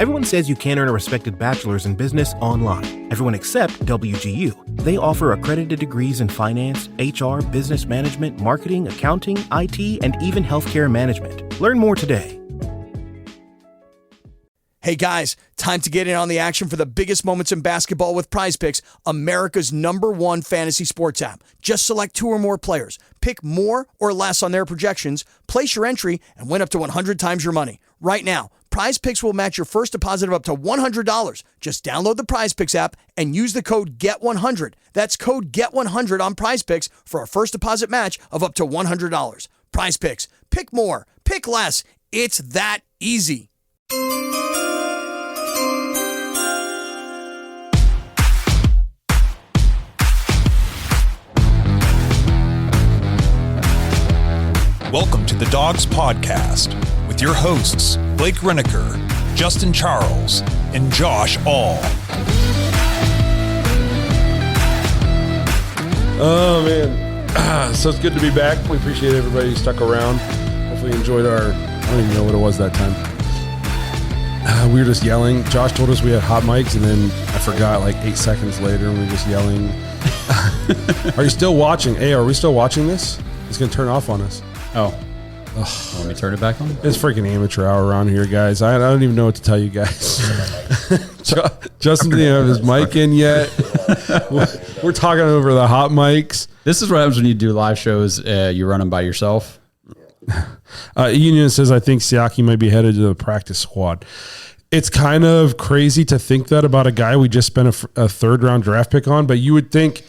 Everyone says you can earn a respected bachelor's in business online. Everyone except WGU. They offer accredited degrees in finance, HR, business management, marketing, accounting, IT, and even healthcare management. Learn more today. Hey guys, time to get in on the action for the biggest moments in basketball with Prize Picks, America's #1 fantasy sports app. Just select 2 or more players, pick more or less on their projections, place your entry, and win up to 100 times your money. Right now, Prize Picks will match your first deposit of up to $100. Just download the Prize Picks app and use the code GET100. That's code GET100 on Prize Picks for a first deposit match of up to $100. Prize Picks. Pick more. Pick less. It's that easy. Welcome to the Dawgs Podcast with your hosts, Blake Reneker, Justin Charles, and Josh All. Oh, man. So it's good to be back. We appreciate everybody who stuck around. Hopefully you enjoyed I don't even know what it was that time. We were just yelling. Josh told us we had hot mics, and then I forgot like 8 seconds later, and we were just yelling. Are you still watching? Hey, are we still watching this? It's going to turn off on us. Oh. Let me turn it back on. It's freaking amateur hour around here, guys. I don't even know what to tell you guys. Justin didn't have his mic in yet. We're talking over the hot mics. This is what happens when you do live shows. You run them by yourself. Union says, I think Siaki might be headed to the practice squad. It's kind of crazy to think that about a guy we just spent a third-round draft pick on, but you would think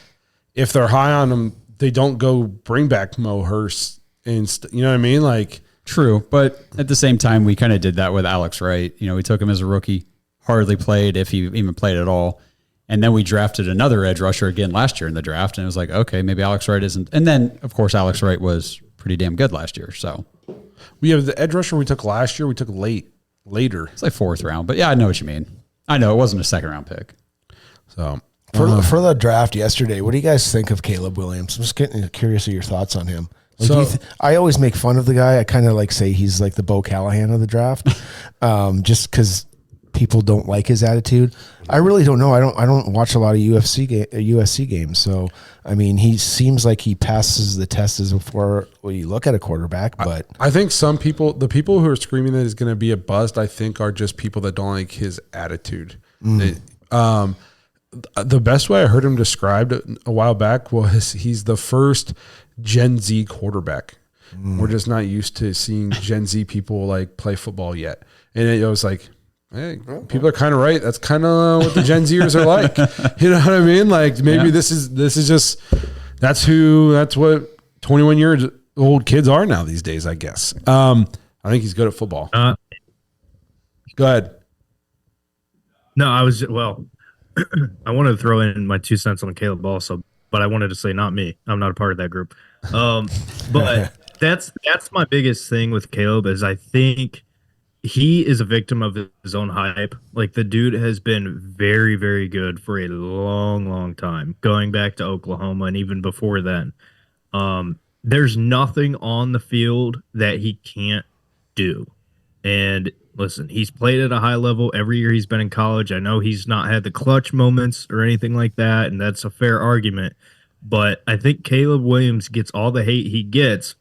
if they're high on him, they don't go bring back Mo Hurst. And you know what I mean? Like, true. But at the same time, we kind of did that with Alex Wright. You know, we took him as a rookie, hardly played, if he even played at all. And then we drafted another edge rusher again last year in the draft. And it was like, okay, maybe Alex Wright isn't. And then, of course, Alex Wright was pretty damn good last year. So we have the edge rusher we took last year. We took later. It's like 4th round. But yeah, I know what you mean. I know it wasn't a 2nd round pick. So for the draft yesterday, what do you guys think of Caleb Williams? I'm just getting curious of your thoughts on him. Like, so I always make fun of the guy. I kind of like say he's like the Bo Callahan of the draft, just because people don't like his attitude. I really don't know. I don't watch a lot of USC games. So I mean, he seems like he passes the test as before when you look at a quarterback. But I think some people, the people who are screaming that he's going to be a bust, I think are just people that don't like his attitude. The best way I heard him described a while back was he's the first Gen Z quarterback. We're just not used to seeing Gen Z people like play football yet. And it was like, hey, people are kind of right. That's kind of what the Gen Zers are like. You know what I mean? Like maybe this is just, that's what 21 years old kids are now these days, I guess. I think he's good at football. Go ahead. No, I wanted to throw in my 2 cents on Caleb also, but I wanted to say not me. I'm not a part of that group. But that's my biggest thing with Caleb is I think he is a victim of his own hype. Like the dude has been very, very good for a long, long time, going back to Oklahoma and even before then. There's nothing on the field that he can't do. And listen, he's played at a high level every year he's been in college. I know he's not had the clutch moments or anything like that, and that's a fair argument. But I think Caleb Williams gets all the hate he gets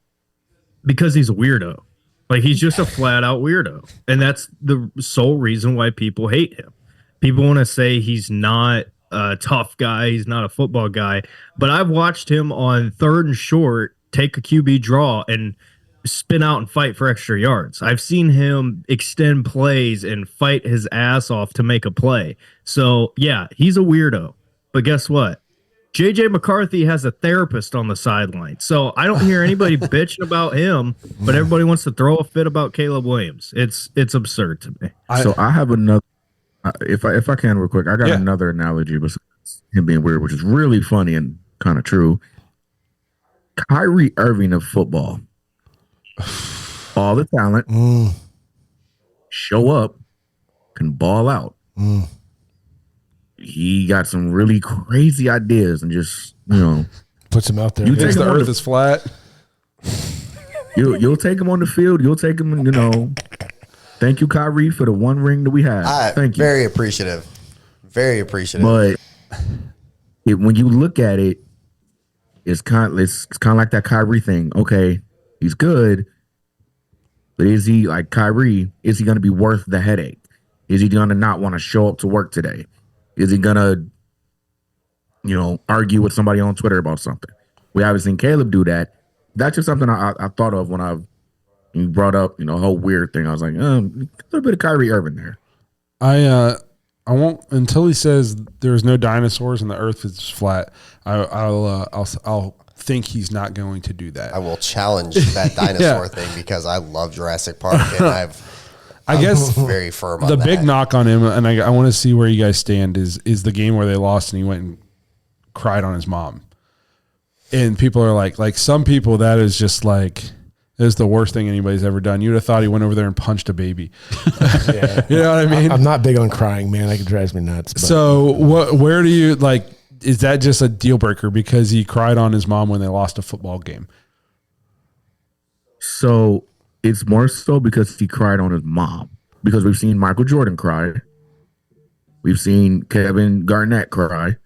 because he's a weirdo. Like, he's just a flat-out weirdo. And that's the sole reason why people hate him. People want to say he's not a tough guy, he's not a football guy. But I've watched him on 3rd and short take a QB draw and spin out and fight for extra yards. I've seen him extend plays and fight his ass off to make a play. So, yeah, he's a weirdo. But guess what? J.J. McCarthy has a therapist on the sideline. So I don't hear anybody bitching about him, but everybody wants to throw a fit about Caleb Williams. It's absurd to me. So I have another, if I can real quick, I got another analogy besides him being weird, which is really funny and kind of true. Kyrie Irving of football. All the talent, show up, can ball out. He got some really crazy ideas and just, puts him out there. You think the earth is flat? You'll take him on the field. You'll take him, Thank you, Kyrie, for the one ring that we had. Thank you. Very appreciative. Very appreciative. But when you look at it, it's kind of like that Kyrie thing. Okay, he's good, but is he like Kyrie? Is he going to be worth the headache? Is he going to not want to show up to work today? Is he going to, argue with somebody on Twitter about something? We haven't seen Caleb do that. That's just something I thought of when you brought up, a whole weird thing. I was like, a little bit of Kyrie Irving there. I won't until he says there's no dinosaurs and the Earth is flat. I'll think he's not going to do that. I will challenge that dinosaur thing because I love Jurassic Park and I guess very firm on the that. big knock on him, and I want to see where you guys stand, is the game where they lost and he went and cried on his mom. And people are like some people, that is just like, is the worst thing anybody's ever done. You'd have thought he went over there and punched a baby. Yeah. You know what I mean? I'm not big on crying, man. It drives me nuts. But. So where do you is that just a deal breaker because he cried on his mom when they lost a football game? So it's more so because he cried on his mom, because we've seen Michael Jordan cry. We've seen Kevin Garnett cry.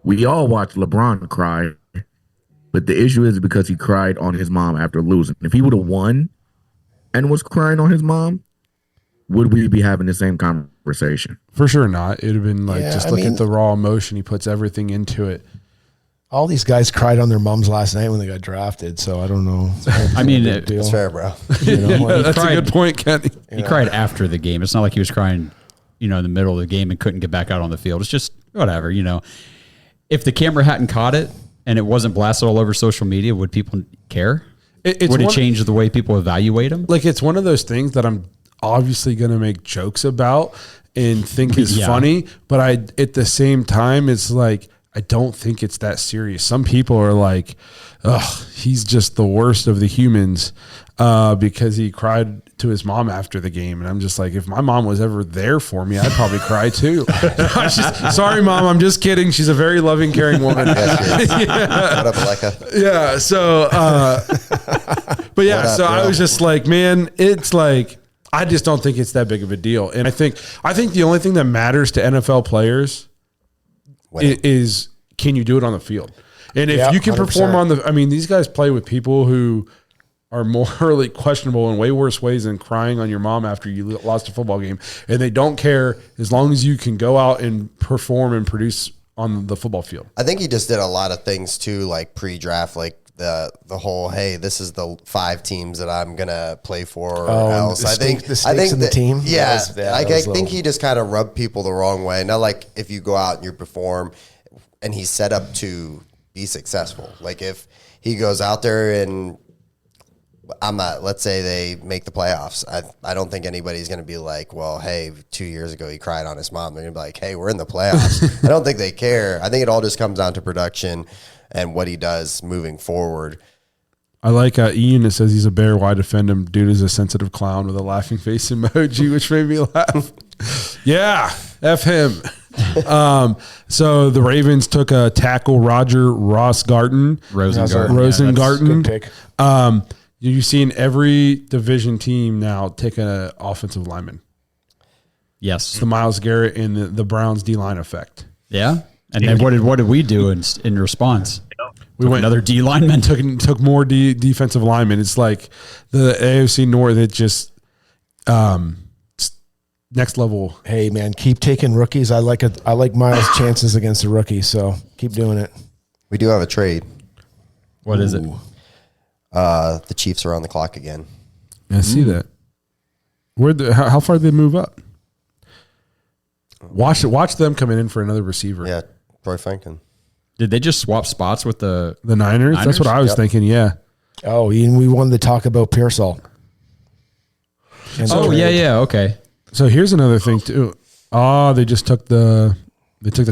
We all watched LeBron cry. But the issue is because he cried on his mom after losing. If he would have won and was crying on his mom, would we be having the same conversation? For sure not. It would have been look at the raw emotion. He puts everything into it. All these guys cried on their moms last night when they got drafted, so I don't know. I mean, It's fair, bro. That's a good point, Kenny. He cried after the game. It's not like he was crying, in the middle of the game and couldn't get back out on the field. It's just whatever, If the camera hadn't caught it and it wasn't blasted all over social media, would people care? Would it change the way people evaluate him? It's one of those things that I'm obviously going to make jokes about and think is funny, but at the same time, it's like, I don't think it's that serious. Some people are like, "Ugh, he's just the worst of the humans," because he cried to his mom after the game, and I'm just like, if my mom was ever there for me, I'd probably cry too. Sorry, Mom, I'm just kidding. She's a very loving, caring woman. Yeah. What up, Aleka? Yeah. So, but yeah, up, so bro? I was just like, man, it's like, I just don't think it's that big of a deal, and I think the only thing that matters to NFL players is can you do it on the field? And if you can 100%. Perform these guys play with people who are morally questionable in way worse ways than crying on your mom after you lost a football game. And they don't care as long as you can go out and perform and produce on the football field. I think he just did a lot of things too, like pre-draft, like the whole, hey, this is the 5 teams that I'm gonna play for or else. I think the team. Yeah, I think he just kind of rubbed people the wrong way. Not like if you go out and you perform and he's set up to be successful. Like if he goes out there and let's say they make the playoffs. I don't think anybody's going to be like, well, hey, 2 years ago he cried on his mom. They're going to be like, hey, we're in the playoffs. I don't think they care. I think it all just comes down to production and what he does moving forward. I like Ian that says he's a bear. Why defend him? Dude is a sensitive clown with a laughing face emoji, which made me laugh. Yeah, F him. So the Ravens took a tackle, Rosengarten. Good pick. You've seen every division team now take an offensive lineman. Yes. It's the Myles Garrett and the Browns D-line effect. Yeah. And then what did we do in response? We went another D lineman. Took more defensive linemen. It's like the AFC North. It just next level. Hey man, keep taking rookies. I like Myles' chances against a rookie. So keep doing it. We do have a trade. What is it? The Chiefs are on the clock again. I see that. How far did they move up? Watch them coming in for another receiver. Yeah, Troy Franklin. Did they just swap spots with the Niners? That's what I was thinking. Yeah. Oh, and we wanted to talk about Pearsall. Yeah. Okay. So here's another thing too. They just took the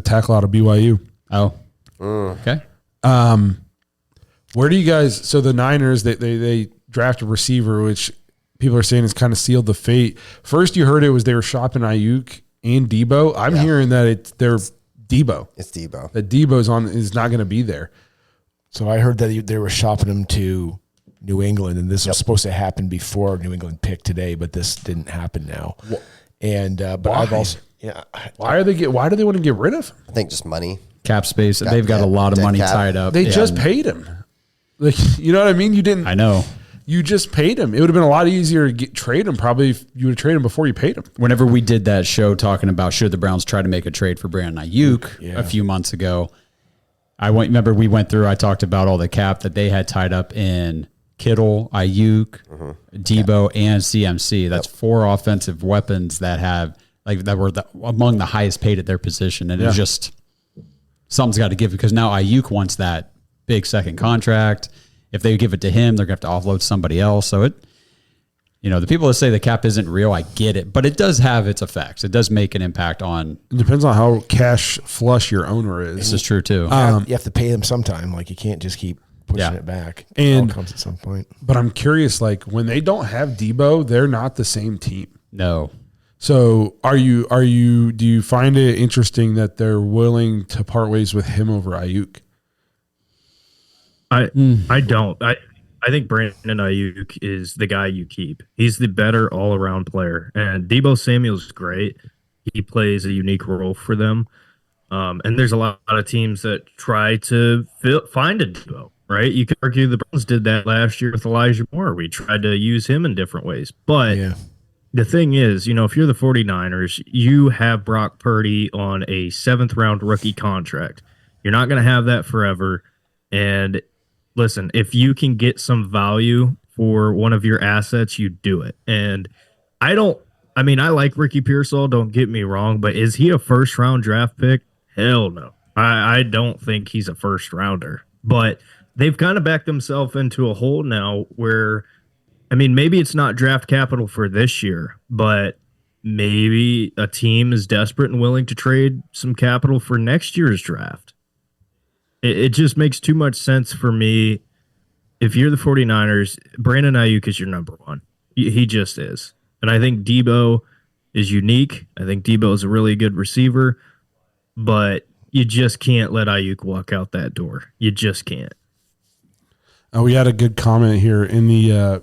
tackle out of BYU. Oh. Okay. Where do you guys? So the Niners they draft a receiver, which people are saying has kind of sealed the fate. First, you heard it was they were shopping Aiyuk and Deebo. I'm hearing that they're Deebo. It's Deebo. That Deebo's is not going to be there. So I heard that they were shopping him to New England, and this was supposed to happen before New England picked today, but this didn't happen now. And but Why? I've also Why do they want to get rid of him? I think just money. Cap space. They've got a lot of dead money cap. tied up. They just paid him. Like, you know what I mean? You didn't. I know. You just paid him. It would have been a lot easier to trade him. Probably if you would have traded him before you paid him. Whenever we did that show talking about should the Browns try to make a trade for Brandon Aiyuk a few months ago, remember we went through, I talked about all the cap that they had tied up in Kittle, Aiyuk, Deebo, and CMC. That's 4 offensive weapons that were among the highest paid at their position. And it was just, something's got to give, because now Aiyuk wants that big second contract. If they give it to him, they're going to have to offload somebody else. So the people that say the cap isn't real, I get it, but it does have its effects. It does make an impact on. It depends on how cash flush your owner is. This is true too. you have to pay them sometime. Like, you can't just keep pushing it back. And it all comes at some point. But I'm curious, like, when they don't have Deebo, they're not the same team. No. So do you find it interesting that they're willing to part ways with him over Aiyuk? I don't. I think Brandon Aiyuk is the guy you keep. He's the better all-around player. And Deebo Samuel's great. He plays a unique role for them. And there's a lot of teams that try to find a Deebo, right? You could argue the Browns did that last year with Elijah Moore. We tried to use him in different ways. But the thing is, if you're the 49ers, you have Brock Purdy on a 7th-round rookie contract. You're not going to have that forever. And listen, if you can get some value for one of your assets, you do it. And I like Ricky Pearsall, don't get me wrong, but is he a first-round draft pick? Hell no. I don't think he's a first-rounder. But they've kind of backed themselves into a hole now where, maybe it's not draft capital for this year, but maybe a team is desperate and willing to trade some capital for next year's draft. It just makes too much sense for me. If you're the 49ers, Brandon Aiyuk is your number one. He just is. And I think Deebo is unique. I think Deebo is a really good receiver. But you just can't let Aiyuk walk out that door. You just can't. We had a good comment here in the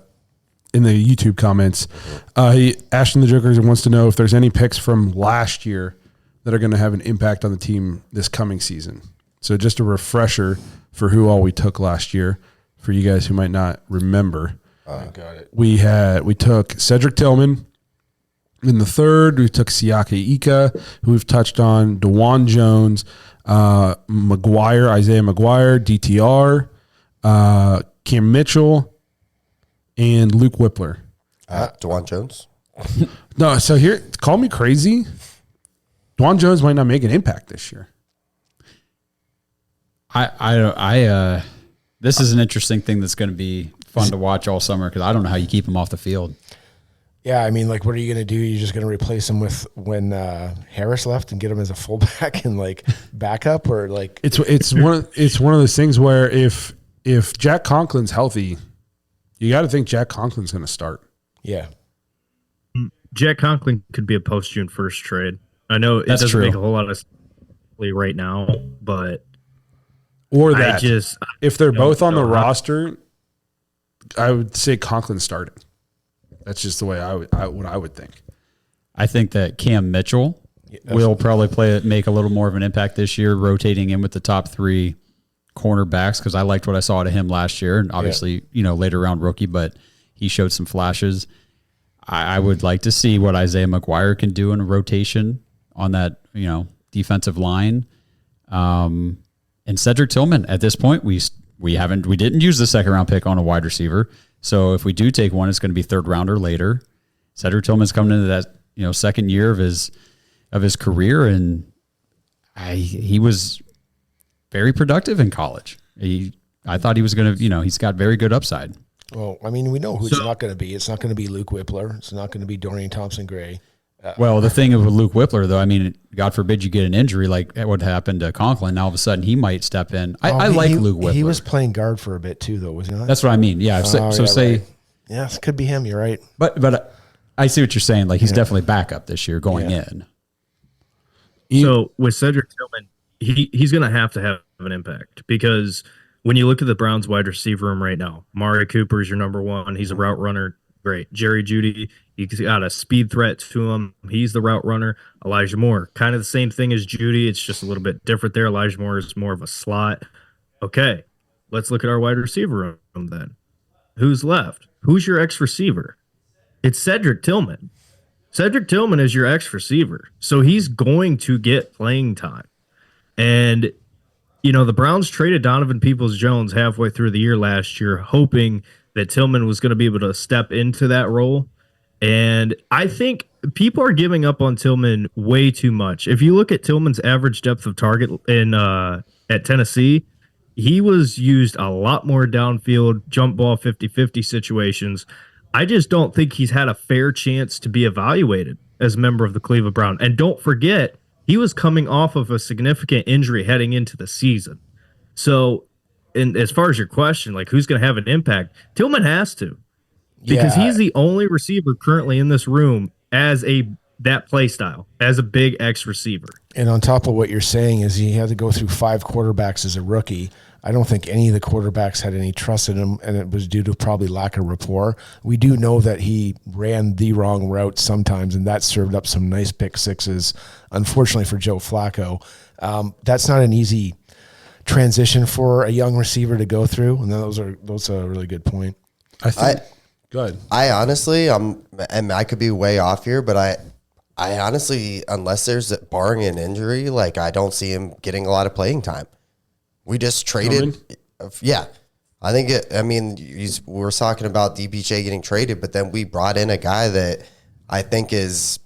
YouTube comments. Ashton the Joker wants to know if there's any picks from last year that are going to have an impact on the team this coming season. So just a refresher for who all we took last year, for you guys who might not remember. Got it. We took Cedric Tillman. In the 3rd, we took Siaka Ika, who we've touched on, DaJuan Jones, Isaiah McGuire, DTR, Cam Mitchell, and Luke Whippler. DaJuan Jones? No, so here, call me crazy. DaJuan Jones might not make an impact this year. This is an interesting thing that's going to be fun to watch all summer, because I don't know how you keep him off the field. Yeah, what are you going to do? You're just going to replace him with when Harris left and get him as a fullback and backup, or it's one of those things where if Jack Conklin's healthy, you got to think Jack Conklin's going to start. Yeah, Jack Conklin could be a post-June 1st trade. I know it doesn't make a whole lot of sense right now, but if they're both on the roster, I would say Conklin starting. That's just the way I would think. I think that Cam Mitchell will probably make a little more of an impact this year, rotating in with the top 3 cornerbacks, because I liked what I saw out of him last year, and obviously, later round rookie, but he showed some flashes. I would like to see what Isaiah McGuire can do in a rotation on that, defensive line. And Cedric Tillman, at this point, we didn't use the 2nd-round pick on a wide receiver. So if we do take one, it's going to be 3rd round or later. Cedric Tillman's coming into that 2nd year of his career, and he was very productive in college. I thought he was going to, he's got very good upside. Well, we know who it's not going to be. It's not going to be Luke Whippler. It's not going to be Dorian Thompson-Gray. Well, the thing with Luke Whippler, though, God forbid you get an injury like what happened to Conklin. Now all of a sudden he might step in. I like Luke Whippler. He was playing guard for a bit too, though, was he not? That's what I mean. Yeah. Right. Yeah, it could be him. You're right. But I see what you're saying. He's definitely backup this year going in. So with Cedric Tillman, he's going to have an impact, because when you look at the Browns wide receiver room right now, Amari Cooper is your number one. He's a route runner. Great. Jerry Jeudy, he's got a speed threat to him. He's the route runner. Elijah Moore, kind of the same thing as Jeudy. It's just a little bit different there. Elijah Moore is more of a slot. Okay, let's look at our wide receiver room then. Who's left? Who's your X receiver? It's Cedric Tillman. Cedric Tillman is your X receiver. So he's going to get playing time. And, the Browns traded Donovan Peoples-Jones halfway through the year last year, hoping that Tillman was going to be able to step into that role. And I think people are giving up on Tillman way too much. If you look at Tillman's average depth of target at Tennessee, he was used a lot more downfield, jump ball 50-50 situations. I just don't think he's had a fair chance to be evaluated as a member of the Cleveland Browns. And don't forget, he was coming off of a significant injury heading into the season. So, and as far as your question, like who's going to have an impact, Tillman has to, because he's the only receiver currently in this room as that play style, as a big X receiver. And on top of what you're saying is he had to go through 5 quarterbacks as a rookie. I don't think any of the quarterbacks had any trust in him, and it was due to probably lack of rapport. We do know that he ran the wrong route sometimes, and that served up some nice pick sixes, unfortunately for Joe Flacco. That's not an easy transition for a young receiver to go through, and those are a really good point. Go ahead. I honestly, and I could be way off here, but I honestly, unless there's barring an injury, like I don't see him getting a lot of playing time. We just traded. Yeah. I think we were talking about DPJ getting traded, but then we brought in a guy that I think is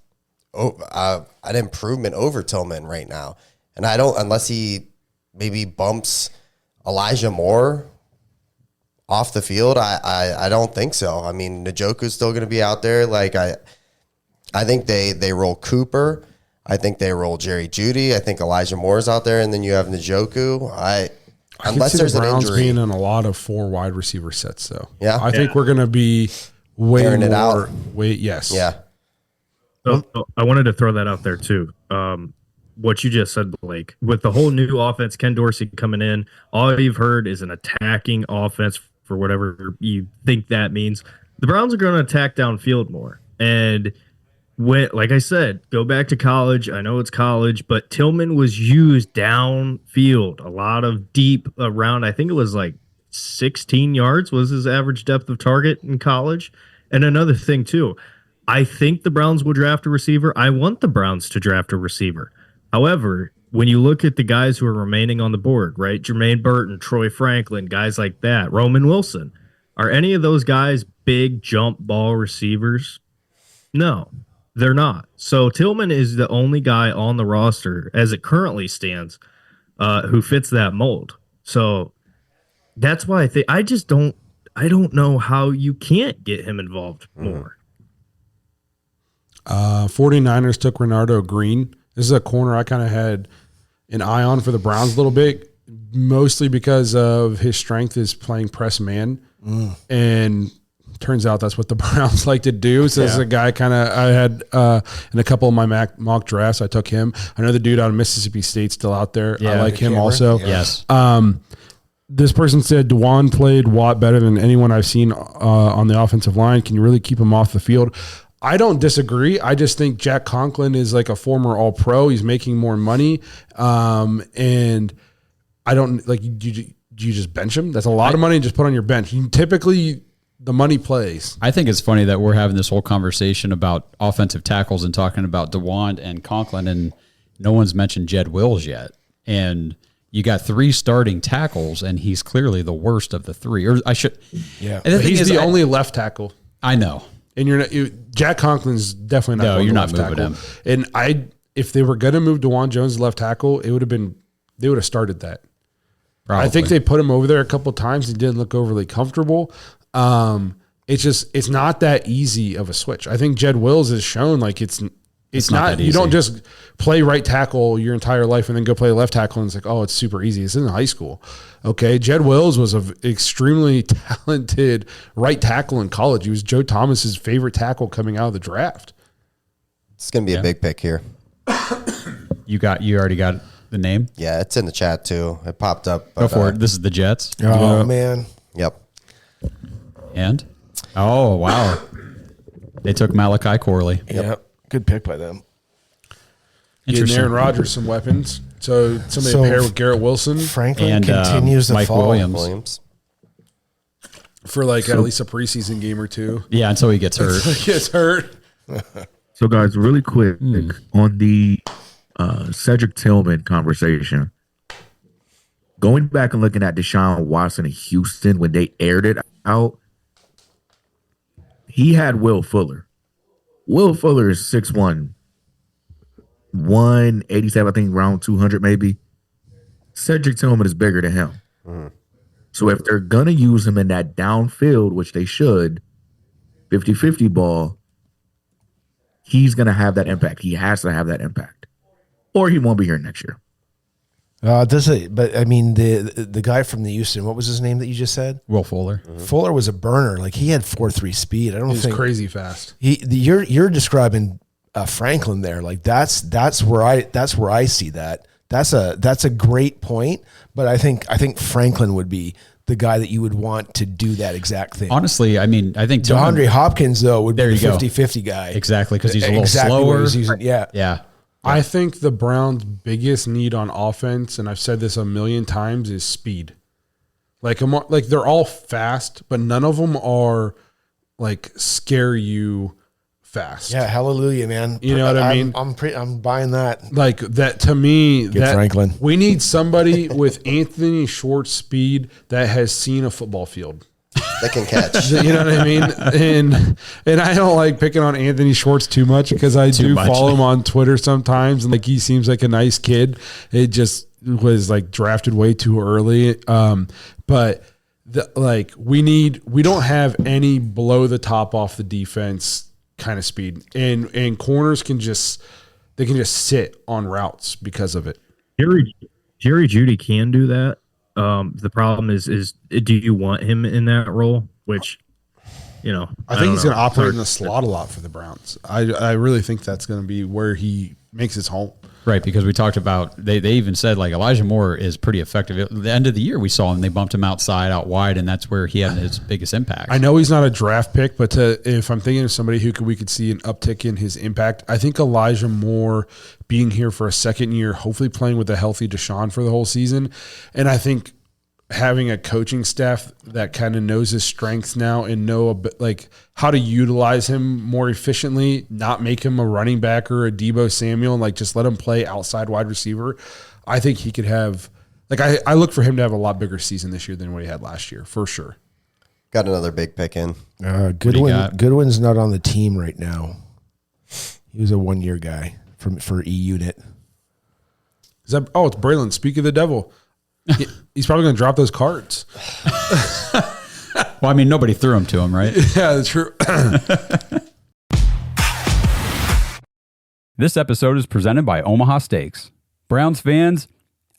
an improvement over Tillman right now. And unless he maybe bumps Elijah Moore off the field, I don't think so. I mean, Njoku's still going to be out there. Like I think they roll Cooper. I think they roll Jerry Jeudy. I think Elijah Moore's out there, and then you have Njoku. Unless there's the Browns an injury, being in a lot of 4 wide receiver sets, though. Yeah, I think we're going to be way airing more. it out. Yes. Yeah. So I wanted to throw that out there too. What you just said, Blake, with the whole new offense, Ken Dorsey coming in, all you've heard is an attacking offense for whatever you think that means. The Browns are going to attack downfield more, and like I said, go back to college. I know it's college, but Tillman was used downfield, a lot of deep around. I think it was like 16 yards was his average depth of target in college. And another thing too, I think the Browns will draft a receiver. I want the Browns to draft a receiver. However, when you look at the guys who are remaining on the board, right? Jermaine Burton, Troy Franklin, guys like that, Roman Wilson, are any of those guys big jump ball receivers? No. They're not. So Tillman is the only guy on the roster, as it currently stands, who fits that mold. So that's why I don't know how you can't get him involved more. 49ers took Renardo Green. This is a corner I kind of had an eye on for the Browns a little bit, mostly because of his strength is playing press man. And turns out that's what the Browns like to do. So this is a guy I had in a couple of my mock drafts. I took him. I know the dude out of Mississippi State's still out there. I like him also. Yeah. Yes. This person said Dwan played Watt better than anyone I've seen on the offensive line. Can you really keep him off the field? I don't disagree. I just think Jack Conklin is like a former All-Pro. He's making more money. And I don't like, do you just bench him? That's a lot of money to just put on your bench. Typically, the money plays. I think it's funny that we're having this whole conversation about offensive tackles and talking about DeWand and Conklin, and no one's mentioned Jed Wills yet. And you got 3 starting tackles, and he's clearly the worst of the 3. Or I should, yeah. And he's the only left tackle. I know, and you're not. Jack Conklin's definitely not. No, you're not moving tackle. him. And if they were going to move DeWan Jones to left tackle, they would have started that. Probably. I think they put him over there a couple of times. He didn't look overly comfortable. It's not that easy of a switch. I think Jed Wills has shown like it's not you don't just play right tackle your entire life and then go play left tackle and it's like, oh, it's super easy. It's in high school. Okay. Jed Wills was an extremely talented right tackle in college. He was Joe Thomas's favorite tackle coming out of the draft. It's going to be a big pick here. You already got The name? Yeah, it's in the chat too. It popped up. Go for it. This is the Jets. Oh, man. Yep. And? Oh, wow. They took Malachi Corley. Yep. Good pick by them. Getting Aaron Rodgers some weapons. So somebody pair with Garrett Wilson Franklin and continues to Mike fall. Williams. for like at least a preseason game or two. Yeah, until he gets hurt. He gets hurt. So, guys, really quick on the Cedric Tillman conversation. Going back and looking at Deshaun Watson in Houston when they aired it out, he had Will Fuller. Will Fuller is 6'1", 187, I think, around 200 maybe. Cedric Tillman is bigger than him. So if they're going to use him in that downfield, which they should, 50-50 ball, he's going to have that impact. He has to have that impact. Or he won't be here next year. Does it? But I mean, the guy from the Houston, what was his name that you just said? Will Fuller. Fuller was a burner. Like he had 4.3 speed. I don't He's think crazy fast. You're describing Franklin there. Like that's where I see that. That's a great point. But I think Franklin would be the guy that you would want to do that exact thing. Honestly, I mean, I think DeAndre Hopkins though would be There the you go. 50-50 guy. Exactly, because he's a little Exactly what slower. he's using. Yeah. Yeah. I think the Browns' biggest need on offense, and I've said this a million times, is speed. Like they're all fast, but none of them are like scare you fast. Yeah, hallelujah, man. You know what I mean? I'm buying that. Like that to me. Get Franklin. We need somebody with Anthony Schwartz speed that has seen a football field. They can catch. You know what I mean? And I don't like picking on Anthony Schwartz too much because I do follow him on Twitter sometimes, and like he seems like a nice kid. It just was like drafted way too early. But we don't have any below the top off the defense kind of speed, and corners can just sit on routes because of it. Jerry Jeudy can do that. The problem is do you want him in that role? Which, I think he's going to operate in the slot a lot for the Browns. I really think that's going to be where he makes his home. Right, because we talked about, they even said like Elijah Moore is pretty effective. At the end of the year, we saw him, they bumped him outside, out wide, and that's where he had his biggest impact. I know he's not a draft pick, but if I'm thinking of somebody who we could see an uptick in his impact, I think Elijah Moore being here for a second year, hopefully playing with a healthy Deshaun for the whole season, and I think having a coaching staff that kind of knows his strengths now and know a bit, like how to utilize him more efficiently, not make him a running back or a Deebo Samuel, and like just let him play outside wide receiver. I think he could have, like I look for him to have a lot bigger season this year than what he had last year, for sure. Got another big pick in. Goodwin's not on the team right now. He was a 1-year guy for E-Unit. It's Braylon. Speak of the devil. He's probably going to drop those cards. Well, I mean, nobody threw them to him, right? Yeah, that's true. This episode is presented by Omaha Steaks. Browns fans,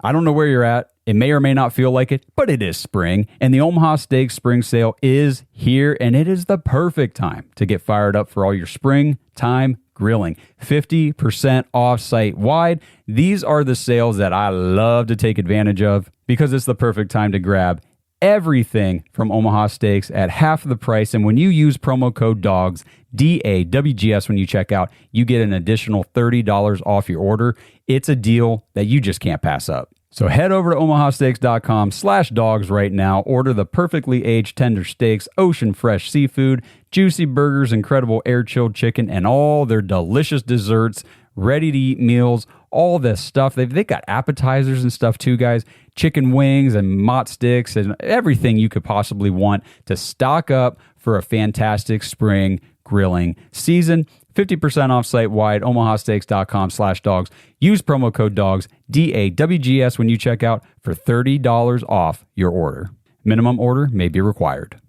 I don't know where you're at. It may or may not feel like it, but it is spring, and the Omaha Steaks Spring Sale is here, and it is the perfect time to get fired up for all your springtime grilling. 50% off site-wide. These are the sales that I love to take advantage of because it's the perfect time to grab everything from Omaha Steaks at half the price. And when you use promo code DAWGS, DAWGS, when you check out, you get an additional $30 off your order. It's a deal that you just can't pass up. So head over to omahasteaks.com/dogs right now. Order the perfectly aged tender steaks, ocean fresh seafood, juicy burgers, incredible air-chilled chicken, and all their delicious desserts, ready-to-eat meals, all this stuff. They've got appetizers and stuff too, guys. Chicken wings and mott sticks and everything you could possibly want to stock up for a fantastic spring grilling season. 50% off site-wide, omahasteaks.com/dogs. Use promo code DAWGS, DAWGS, when you check out for $30 off your order. Minimum order may be required.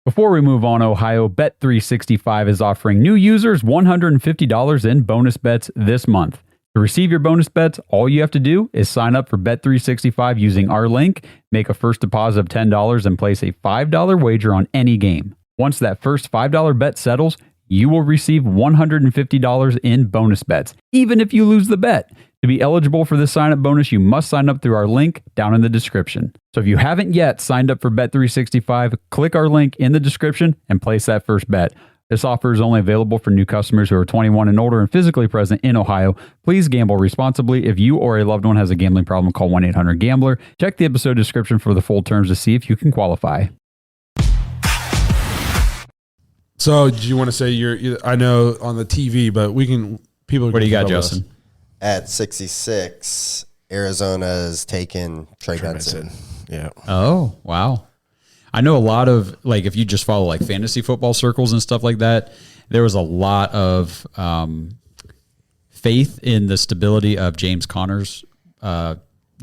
Before we move on, Ohio, Bet365 is offering new users $150 in bonus bets this month. To receive your bonus bets, all you have to do is sign up for Bet365 using our link, make a first deposit of $10, and place a $5 wager on any game. Once that first $5 bet settles, you will receive $150 in bonus bets, even if you lose the bet. To be eligible for this sign-up bonus, you must sign up through our link down in the description. So if you haven't yet signed up for Bet365, click our link in the description and place that first bet. This offer is only available for new customers who are 21 and older and physically present in Ohio. Please gamble responsibly. If you or a loved one has a gambling problem, call 1-800-GAMBLER. Check the episode description for the full terms to see if you can qualify. So, do you want to say I know on the TV, but we can. People. What do you got, Justin? At 66, Arizona's taken Trey Benson. Yeah. Oh, wow. I know a lot of, like, if you just follow like fantasy football circles and stuff like that, there was a lot of faith in the stability of James Conner's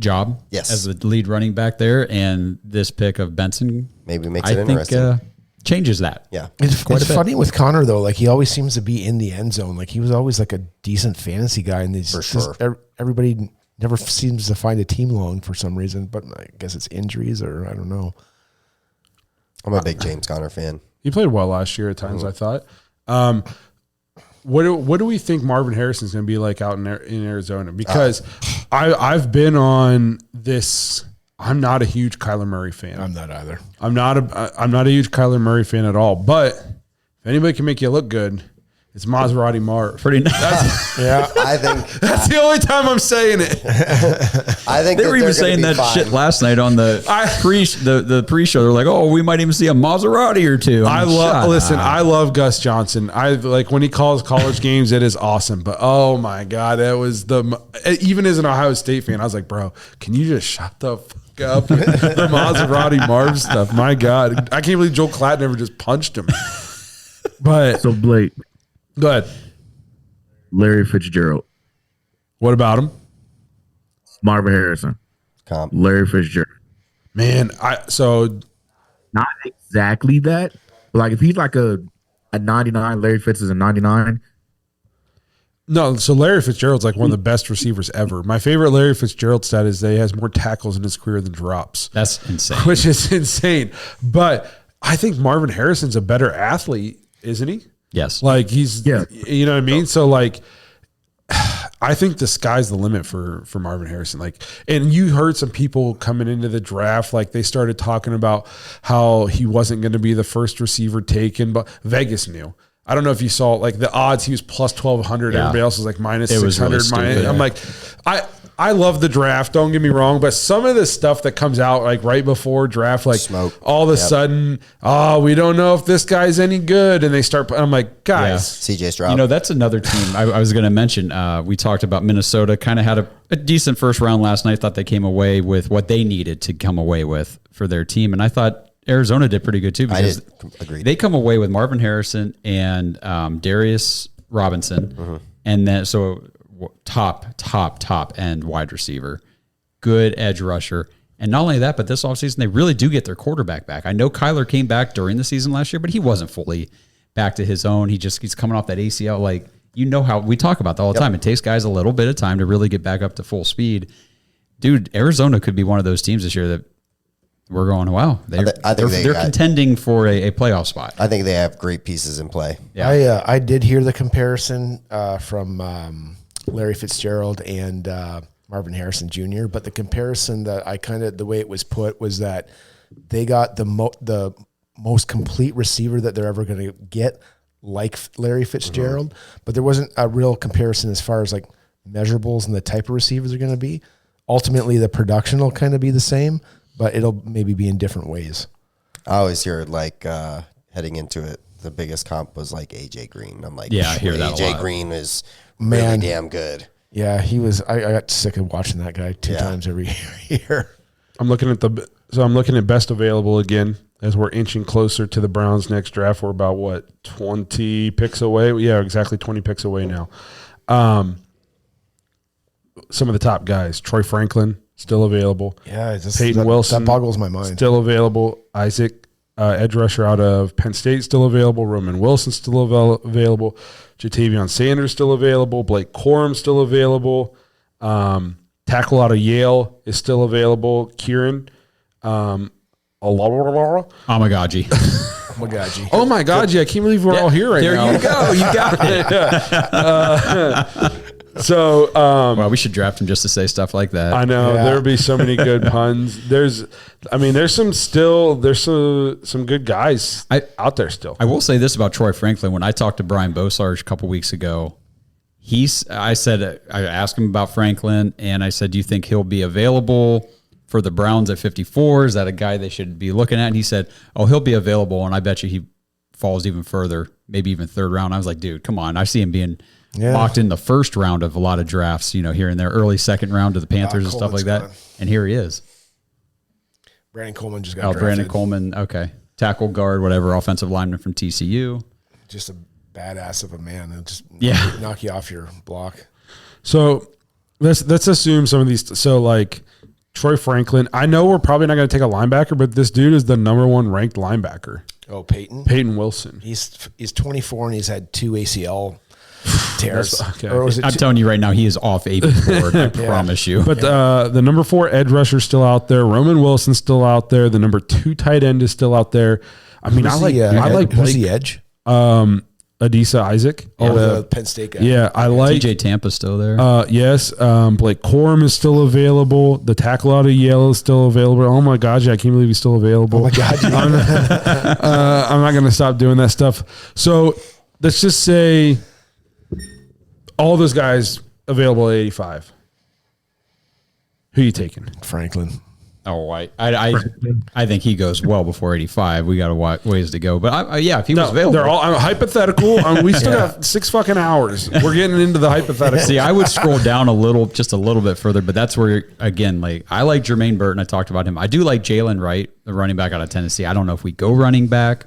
job as the lead running back there, and this pick of Benson maybe makes it interesting. Changes that. Yeah. It's funny with Connor, though. Like, he always seems to be in the end zone. Like, he was always like a decent fantasy guy. And for sure. Everybody never seems to find a team long for some reason. But I guess it's injuries or I don't know. I'm a big James Conner fan. He played well last year at times, I thought. What do we think Marvin Harrison's going to be like out in Arizona? Because I've been on this. I'm not a huge Kyler Murray fan. I'm not either. I'm not a huge Kyler Murray fan at all. But if anybody can make you look good, it's Maserati Marv. Pretty nice. Yeah, I think that's the only time I'm saying it. I think they were even saying that shit last night on the pre-show. They're like, "Oh, we might even see a Maserati or two." I love Gus Johnson. I like when he calls college games. It is awesome. But oh my god, it was even as an Ohio State fan, I was like, bro, can you just shut the fuck up with the Maserati Marv stuff? My god, I can't believe Joel Klatt never just punched him. But So Blake, go ahead. Larry Fitzgerald, What about him? Marvin Harrison, comp. Larry Fitzgerald. Man, Not exactly that, but like if he's like a 99, Larry Fitz is a 99. No, so Larry Fitzgerald's like one of the best receivers ever. My favorite Larry Fitzgerald stat is that he has more tackles in his career than drops. That's insane. Which is insane. But I think Marvin Harrison's a better athlete, isn't he? Yes. Like you know what I mean? So like I think the sky's the limit for Marvin Harrison. Like, and you heard some people coming into the draft, like they started talking about how he wasn't going to be the first receiver taken, but Vegas knew. I don't know if you saw like the odds. He was plus 1,200. Yeah. Everybody else was like minus 600. Really I'm like, I love the draft. Don't get me wrong, but some of the stuff that comes out like right before draft, like smoke. All of a sudden, we don't know if this guy's any good, and they start. I'm like, guys, CJ Stroud. You know, that's another team I was going to mention. We talked about Minnesota. Kind of had a decent first round last night. Thought they came away with what they needed to come away with for their team, and I thought Arizona did pretty good too because they come away with Marvin Harrison and Darius Robinson, and then so top end wide receiver, good edge rusher, and not only that, but this offseason they really do get their quarterback back. I know Kyler came back during the season last year, but he wasn't fully back to his own. He's coming off that ACL. Like, you know how we talk about that all the time. It takes guys a little bit of time to really get back up to full speed. Dude, Arizona could be one of those teams this year that we're going, wow, they're contending for a playoff spot. I think they have great pieces in play. Yeah. I did hear the comparison from Larry Fitzgerald and Marvin Harrison Jr., but the comparison that the way it was put was that they got the most complete receiver that they're ever going to get, like Larry Fitzgerald, but there wasn't a real comparison as far as like measurables and the type of receivers are going to be. Ultimately, the production will kind of be the same, but it'll maybe be in different ways. I always hear like heading into it, the biggest comp was like AJ Green. I'm like, I hear that a lot. AJ Green is really damn good. Yeah, he was. I got sick of watching that guy two times every year. I'm looking at best available again as we're inching closer to the Browns' next draft. We're about 20 picks away. Yeah, exactly 20 picks away now. Some of the top guys: Troy Franklin, still available. Yeah, Peyton Wilson, that boggles my mind. Still available. Isaac, edge rusher out of Penn State, still available. Roman Wilson, still available. Jatavion Sanders, still available. Blake Corum, still available. Tackle out of Yale is still available. Kieran, Amagaji. Magaji. Oh my God, yeah, I can't believe we're all here right now. There you go. You got it. So, well, we should draft him just to say stuff like that. I know Yeah. there would be so many good puns. There's some good guys out there still. I will say this about Troy Franklin. When I talked to Brian Bosarge a couple weeks ago, I asked him about Franklin, and I said, do you think he'll be available for the Browns at 54? Is that a guy they should be looking at? And he said, oh, he'll be available, and I bet you he falls even further, maybe even third round. I was like, dude, come on. I see him being mocked in the first round of a lot of drafts, here and there, early second round to the Panthers and stuff like that. Gone. And here he is. Brandon Coleman just got drafted. Brandon Coleman, okay. Tackle, guard, whatever, offensive lineman from TCU. Just a badass of a man. He'll just knock you off your block. So let's assume some of these. So like Troy Franklin, I know we're probably not going to take a linebacker, but this dude is the number 1 ranked linebacker. Oh, Peyton Wilson. He's 24 and he's had 2 ACL tears. Okay. Or was it I'm telling you right now, he is off AB's board. I promise you. But the number 4 edge rusher is still out there. Roman Wilson's still out there. The number 2 tight end is still out there. I mean, I like who's the edge? Adisa Isaac. The Penn State guy. Yeah, I like TJ Tampa's still there. Yes. Blake Corum is still available. The tackle out of Yale is still available. Oh my God, I can't believe he's still available. Oh my God. I'm not going to stop doing that stuff. So let's just say all those guys available at 85. Who are you taking? Franklin. Oh, I think he goes well before 85. We got a ways to go, but if he was available, they're all hypothetical. We still got 6 fucking hours. We're getting into the hypothetical. See, I would scroll down just a little bit further, but that's where again, like I like Jermaine Burton. I talked about him. I do like Jalen Wright, the running back out of Tennessee. I don't know if we go running back,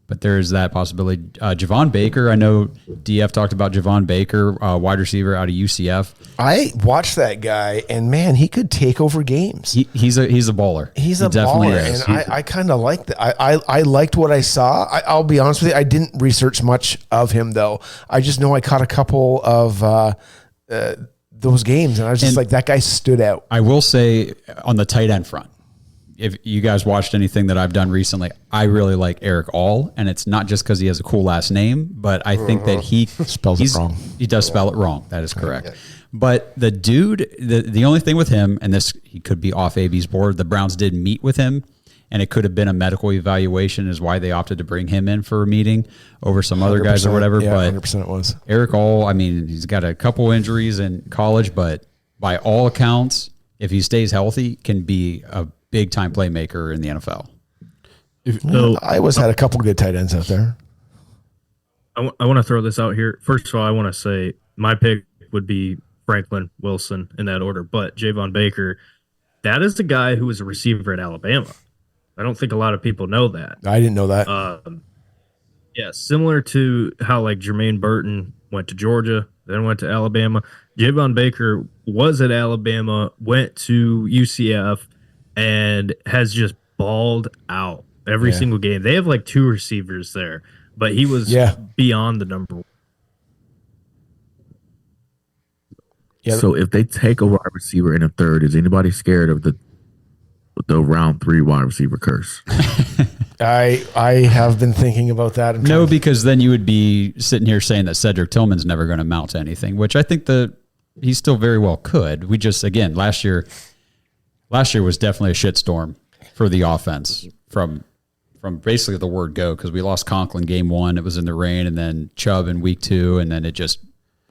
but there's that possibility. Jayvon Baker, I know DF talked about Jayvon Baker, wide receiver out of UCF. I watched that guy, and man, he could take over games. He's a baller. He's a baller, and I kind of liked that. I liked what I saw. I'll be honest with you, I didn't research much of him though. I just know I caught a couple of those games, and I was just like, that guy stood out. I will say on the tight end front, if you guys watched anything that I've done recently, I really like Eric All, and it's not just because he has a cool last name, but I think that he spells it wrong. He does spell it wrong. That is correct. Okay. But the dude, the only thing with him, and he could be off AB's board, the Browns did meet with him, and it could have been a medical evaluation is why they opted to bring him in for a meeting over some other guys or whatever. Yeah, but 100% it was. Eric All, I mean, he's got a couple injuries in college, but by all accounts, if he stays healthy, can be a big-time playmaker in the NFL. Iowa's had a couple good tight ends out there. I want to throw this out here. First of all, I want to say my pick would be Franklin, Wilson in that order, but Jayvon Baker, that is the guy who was a receiver at Alabama. I don't think a lot of people know that. I didn't know that. Similar to how like Jermaine Burton went to Georgia, then went to Alabama. Jayvon Baker was at Alabama, went to UCF, and has just balled out every single game. They have like 2 receivers there, but he was beyond the number 1. Yeah. So if they take a wide receiver in a third, is anybody scared of the round 3 wide receiver curse? I have been thinking about that. No, because then you would be sitting here saying that Cedric Tillman's never going to amount to anything, which I think that he still very well could. We just, again, last year was definitely a shitstorm for the offense from basically the word go, because we lost Conklin game 1. It was in the rain, and then Chubb in week 2, and then it just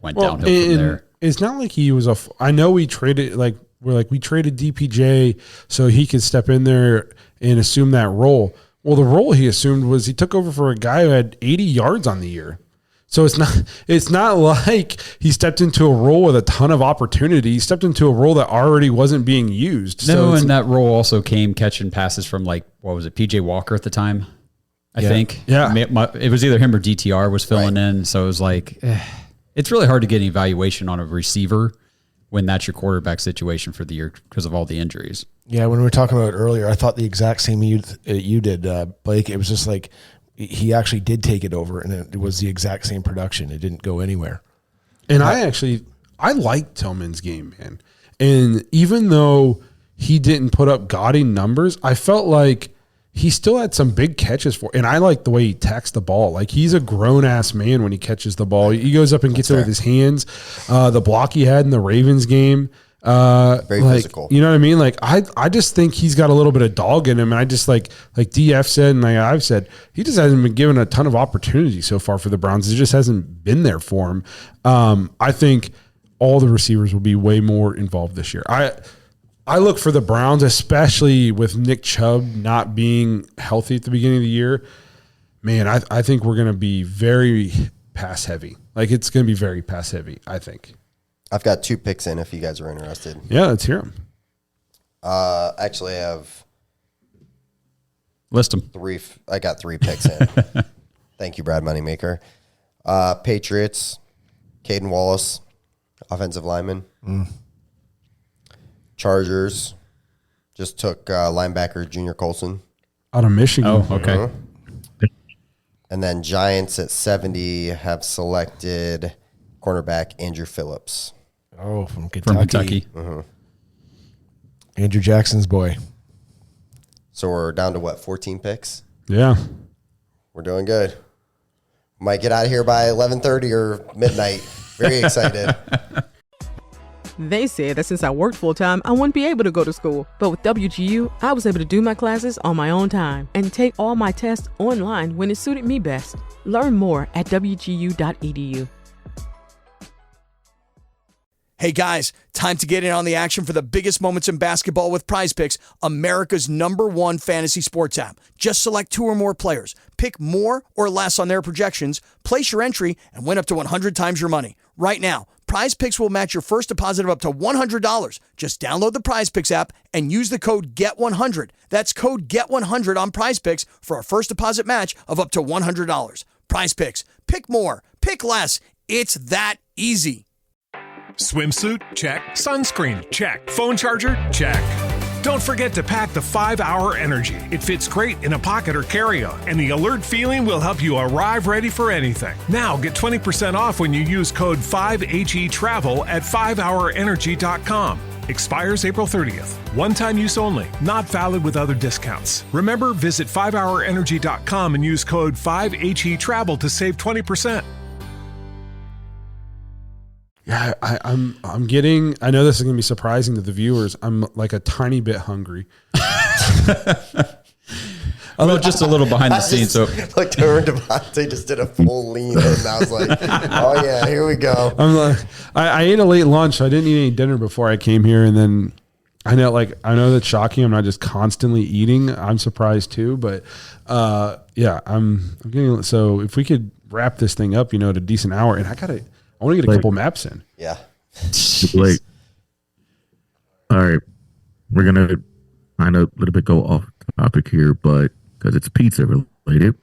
went downhill from there. It's not like he was I know we traded we traded DPJ so he could step in there and assume that role. Well, the role he assumed was he took over for a guy who had 80 yards on the year. So it's not like he stepped into a role with a ton of opportunity. He stepped into a role that already wasn't being used. No, and that role also came catching passes from PJ Walker at the time, I think. Yeah. It was either him or DTR was filling in. So it was like, it's really hard to get an evaluation on a receiver when that's your quarterback situation for the year because of all the injuries. Yeah, when we were talking about it earlier, I thought the exact same you did, Blake. It was just like he actually did take it over, and it was the exact same production. It didn't go anywhere. And I like Tillman's game, man. And even though he didn't put up gaudy numbers, I felt like he still had some big catches and I like the way he tacks the ball. Like, he's a grown ass man when he catches the ball. He goes up and gets it with his hands. The block he had in the Ravens game, very physical. You know what I mean? Like, I just think he's got a little bit of dog in him. And I just like DF said, and like I've said, he just hasn't been given a ton of opportunity so far for the Browns. It just hasn't been there for him. I think all the receivers will be way more involved this year. I look for the Browns, especially with Nick Chubb not being healthy at the beginning of the year. Man, I think we're going to be very pass heavy. Like, it's going to be very pass heavy, I think. I've got 2 picks in if you guys are interested. Yeah, let's hear them. Actually, I have List them. 3. I got 3 picks in. Thank you, Brad Moneymaker. Patriots, Caden Wallace, offensive lineman. Chargers just took linebacker Junior Colson. Out of Michigan. Oh, okay. Uh-huh. And then Giants at 70 have selected cornerback Andrew Phillips. Oh, from Kentucky. From Kentucky. Uh-huh. Andrew Jackson's boy. So we're down to 14 picks? Yeah. We're doing good. Might get out of here by 11:30 or midnight. Very excited. They said that since I worked full-time, I wouldn't be able to go to school. But with WGU, I was able to do my classes on my own time and take all my tests online when it suited me best. Learn more at wgu.edu. Hey guys, time to get in on the action for the biggest moments in basketball with Prize Picks, America's #1 fantasy sports app. Just select 2 or more players, pick more or less on their projections, place your entry, and win up to 100 times your money. Right now, Prize Picks will match your first deposit of up to $100. Just download the Prize Picks app and use the code GET100. That's code GET100 on Prize Picks for a first deposit match of up to $100. Prize Picks. Pick more. Pick less. It's that easy. Swimsuit? Check. Sunscreen? Check. Phone charger? Check. Don't forget to pack the 5-Hour Energy. It fits great in a pocket or carry-on, and the alert feeling will help you arrive ready for anything. Now get 20% off when you use code 5HETRAVEL at 5hourenergy.com. Expires April 30th. One-time use only. Not valid with other discounts. Remember, visit 5hourenergy.com and use code 5HETRAVEL to save 20%. Yeah, I'm getting. I know this is going to be surprising to the viewers. I'm like a tiny bit hungry. Although just a little behind the scenes. So looked over, Devontae just did a full lean, and I was like, "Oh yeah, here we go." I'm like, I ate a late lunch. So I didn't eat any dinner before I came here, and then I know that's shocking. I'm not just constantly eating. I'm surprised too, but yeah, I'm getting. So if we could wrap this thing up, at a decent hour, and I want to get a couple maps in. Yeah. Blake. All right. We're going to kind of a little bit go off topic here, but because it's pizza related,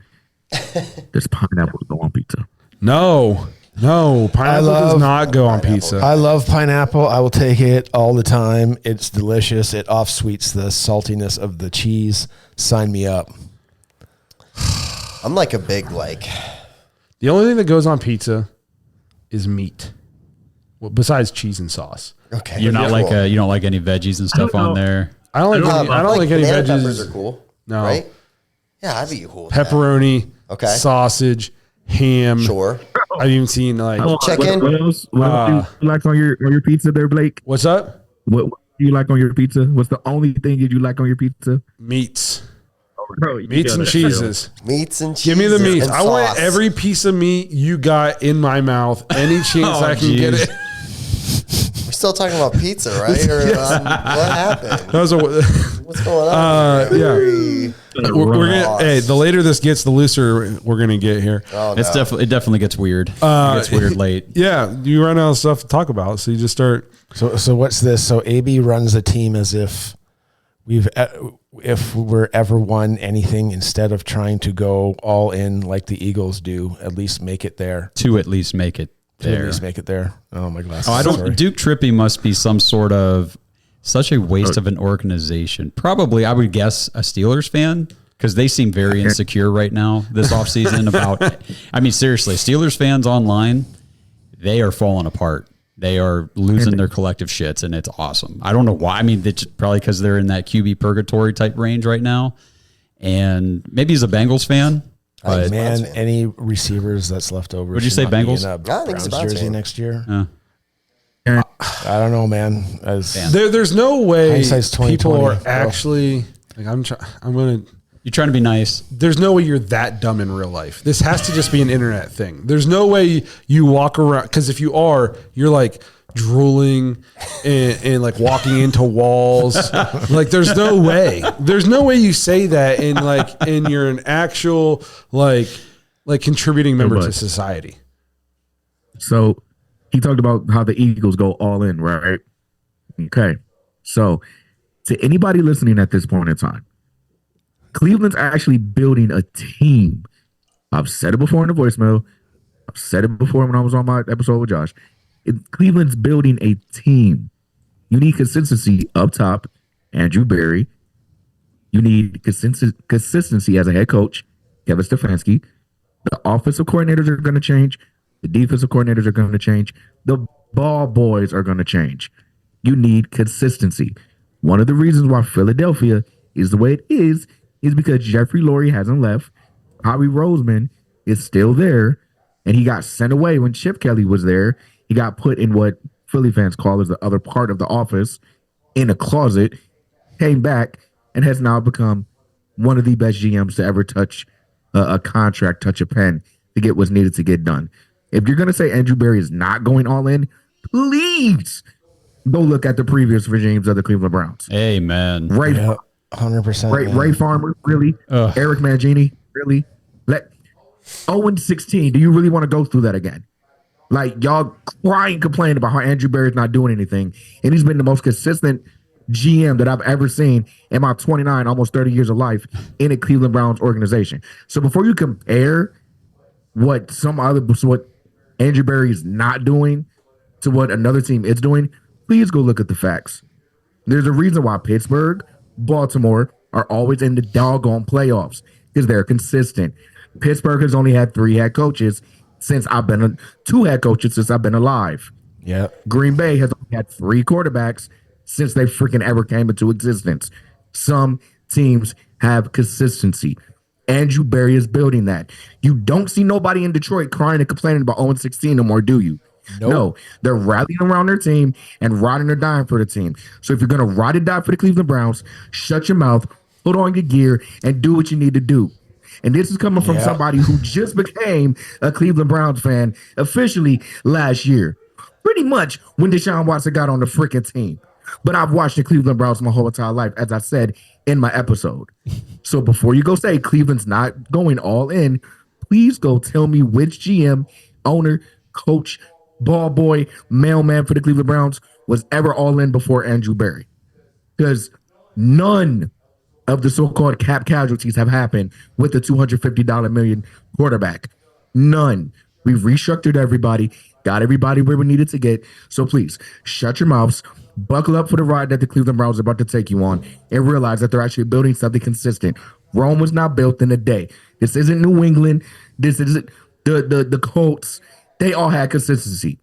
there's pineapple to go on pizza. No. Pineapple does not go on pizza. I love pineapple. I will take it all the time. It's delicious. It off-sweets the saltiness of the cheese. Sign me up. I'm like a big The only thing that goes on pizza is meat. Well, besides cheese and sauce. Okay. You're not you don't like any veggies and stuff on there. I don't like any veggies. Peppers are cool. No. Right? Yeah, I'd be cool with pepperoni. that. Okay. Sausage, ham. Sure. I've even seen chicken. What else do you like on your pizza there, Blake? What's up? What do you like on your pizza? What's the only thing that you like on your pizza? Meats. Bro, meats and cheeses. Meats and cheeses. Give me the meats. I want sauce. every piece of meat you got in my mouth. Any chance I can get it. We're still talking about pizza, right? Or what happened? What's going on? Yeah. We're gonna, hey, the later this gets, the looser we're gonna get here. Oh, no. It definitely gets weird. It gets weird late. Yeah, you run out of stuff to talk about, so you just start. So what's this? So AB runs a team as if if we're ever won anything, instead of trying to go all in like the Eagles do, at least make it there. To at least make it there. At least make it there. Oh, my glasses. Oh, I don't. Sorry. Duke Trippy must be some sort of such a waste of an organization. Probably, I would guess, a Steelers fan, because they seem very insecure right now this offseason about. I mean, seriously, Steelers fans online, they are falling apart. They are losing their collective shits, and it's awesome. I don't know why. I mean, it's probably because they're in that QB purgatory type range right now. And maybe he's a Bengals fan. But Man, any receivers that's left over. Would you say Bengals? I think it's Browns jersey fan. next year. And I don't know, man. There's no way Hindsight's 20/20, people are bro. actually like I'm gonna. You're trying to be nice. There's no way you're that dumb in real life. This has to just be an internet thing. There's no way you walk around, because if you are, you're like drooling and like walking into walls. Like there's no way. There's no way you say that and you're an actual like contributing member to society. so he talked about how the Eagles go all in, right? Okay. So to anybody listening at this point in time, Cleveland's actually building a team. I've said it before in the voicemail. I've said it before when I was on my episode with Josh. Cleveland's building a team. You need consistency up top, Andrew Berry. You need consistency as a head coach, Kevin Stefanski. The offensive coordinators are going to change. The defensive coordinators are going to change. The ball boys are going to change. You need consistency. One of the reasons why Philadelphia is the way it is because Jeffrey Lurie hasn't left. Howie Roseman is still there, and he got sent away when Chip Kelly was there. He got put in what Philly fans call as the other part of the office, in a closet, came back, and has now become one of the best GMs to ever touch a contract, touch a pen to get what's needed to get done. If you're going to say Andrew Berry is not going all in, please go look at the previous regimes of the Cleveland Browns. Amen. Right. Yeah, 100%. Ray Farmer, really? Eric Mangini, really? 0-16. Do you really want to go through that again? Like, y'all crying, complaining about how Andrew Berry's not doing anything, and he's been the most consistent GM that I've ever seen in my 29, almost 30 years of life in a Cleveland Browns organization. So before you compare what Andrew Berry is not doing to what another team is doing, please go look at the facts. There's a reason why Pittsburgh, Baltimore are always in the doggone playoffs, because they're consistent. Pittsburgh has only had 3 head coaches since I've been 2 head coaches since I've been alive. Yeah. Green Bay has only had 3 quarterbacks since they freaking ever came into existence. Some teams have consistency. Andrew Berry is building that. You don't see nobody in Detroit crying and complaining about 0-16 no more, do you? Nope. No, they're rallying around their team and riding or dying for the team. So if you're going to ride or die for the Cleveland Browns, shut your mouth, put on your gear, and do what you need to do. And this is coming from somebody who just became a Cleveland Browns fan officially last year. Pretty much when Deshaun Watson got on the freaking team. But I've watched the Cleveland Browns my whole entire life, as I said in my episode. So before you go say Cleveland's not going all in, please go tell me which GM, owner, coach, ball boy, mailman for the Cleveland Browns was ever all in before Andrew Berry. Because none of the so-called cap casualties have happened with the $250 million quarterback. None. We've restructured everybody, got everybody where we needed to get. So please, shut your mouths, buckle up for the ride that the Cleveland Browns are about to take you on, and realize that they're actually building something consistent. Rome was not built in a day. This isn't New England. This isn't the Colts. They all had consistency.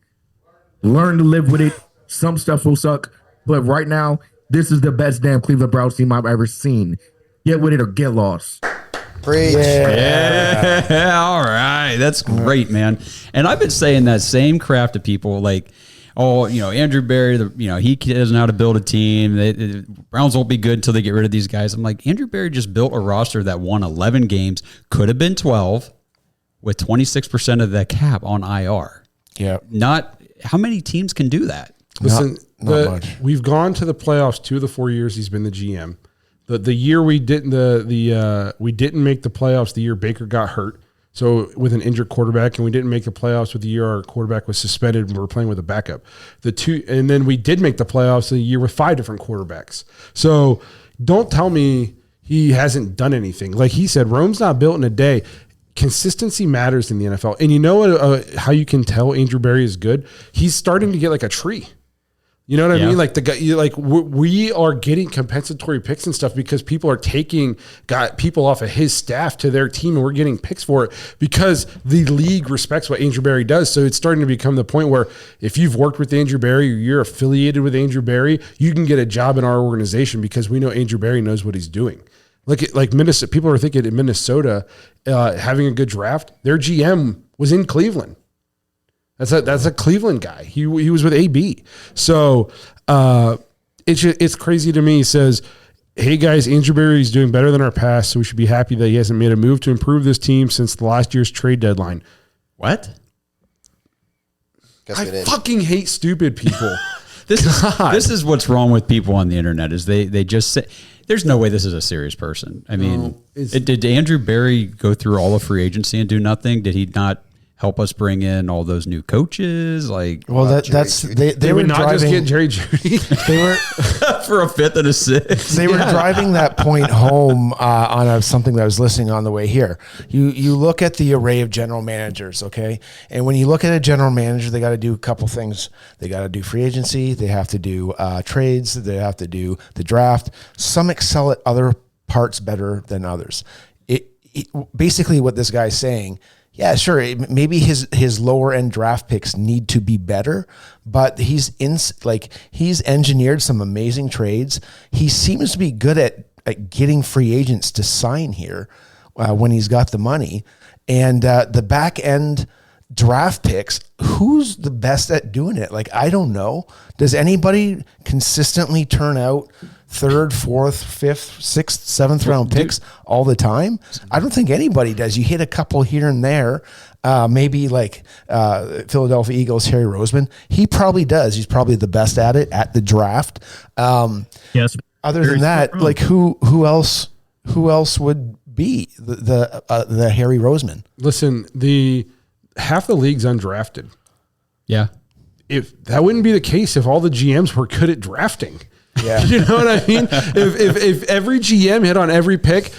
Learn to live with it. Some stuff will suck, but right now, this is the best damn Cleveland Browns team I've ever seen. Get with it or get lost. Preach. Yeah. All right. That's great, man. And I've been saying that same crap to people like, oh, Andrew Berry, he doesn't know how to build a team. The Browns won't be good until they get rid of these guys. I'm like, Andrew Berry just built a roster that won 11 games, could have been 12, with 26% of the cap on IR. Yeah. How many teams can do that? Listen, not much. We've gone to the playoffs 2 of the 4 years he's been the GM. The year we didn't we didn't make the playoffs the year Baker got hurt. So with an injured quarterback, and we didn't make the playoffs with the year our quarterback was suspended and we were playing with a backup. And then we did make the playoffs the year with 5 different quarterbacks. So don't tell me he hasn't done anything. Like he said, Rome's not built in a day. Consistency matters in the NFL. And you know how you can tell Andrew Berry is good? He's starting to get like a tree. You know what I mean? Like the guy, we are getting compensatory picks and stuff because people are got people off of his staff to their team, and we're getting picks for it because the league respects what Andrew Berry does. So it's starting to become the point where if you've worked with Andrew Berry or you're affiliated with Andrew Berry, you can get a job in our organization because we know Andrew Berry knows what he's doing. Look at like Minnesota. People are thinking in Minnesota having a good draft. Their GM was in Cleveland. That's a Cleveland guy. He was with AB. So it's crazy to me. He says, "Hey guys, Andrew Berry's doing better than our past, so we should be happy that he hasn't made a move to improve this team since the last year's trade deadline." What? I fucking hate stupid people. This is what's wrong with people on the internet is they just say there's no way this is a serious person. I mean, did Andrew Berry go through all of free agency and do nothing? Did he not help us bring in all those new coaches? Like, well, they would were not driving, just get Jerry Jeudy. They were for a fifth and a sixth. They were driving that point home on something that I was listening on the way here. You look at the array of general managers, okay, and when you look at a general manager, they got to do a couple things. They got to do free agency. They have to do trades. They have to do the draft. Some excel at other parts better than others. Basically, what this guy's saying. Yeah, sure. Maybe his lower end draft picks need to be better, but he's engineered some amazing trades. He seems to be good at getting free agents to sign here when he's got the money, and the back end draft picks. Who's the best at doing it? Like, I don't know. Does anybody consistently turn out third, fourth, fifth, sixth, seventh round picks all the time? I don't think anybody does. You hit a couple here and there. Maybe like Philadelphia Eagles, Harry Roseman. He probably does. He's probably the best at it at the draft. Yes. Other than that, like who else would be the Harry Roseman? Listen, half the league's undrafted. Yeah. If that wouldn't be the case if all the GMs were good at drafting. Yeah. You know what I mean? If every GM hit on every pick,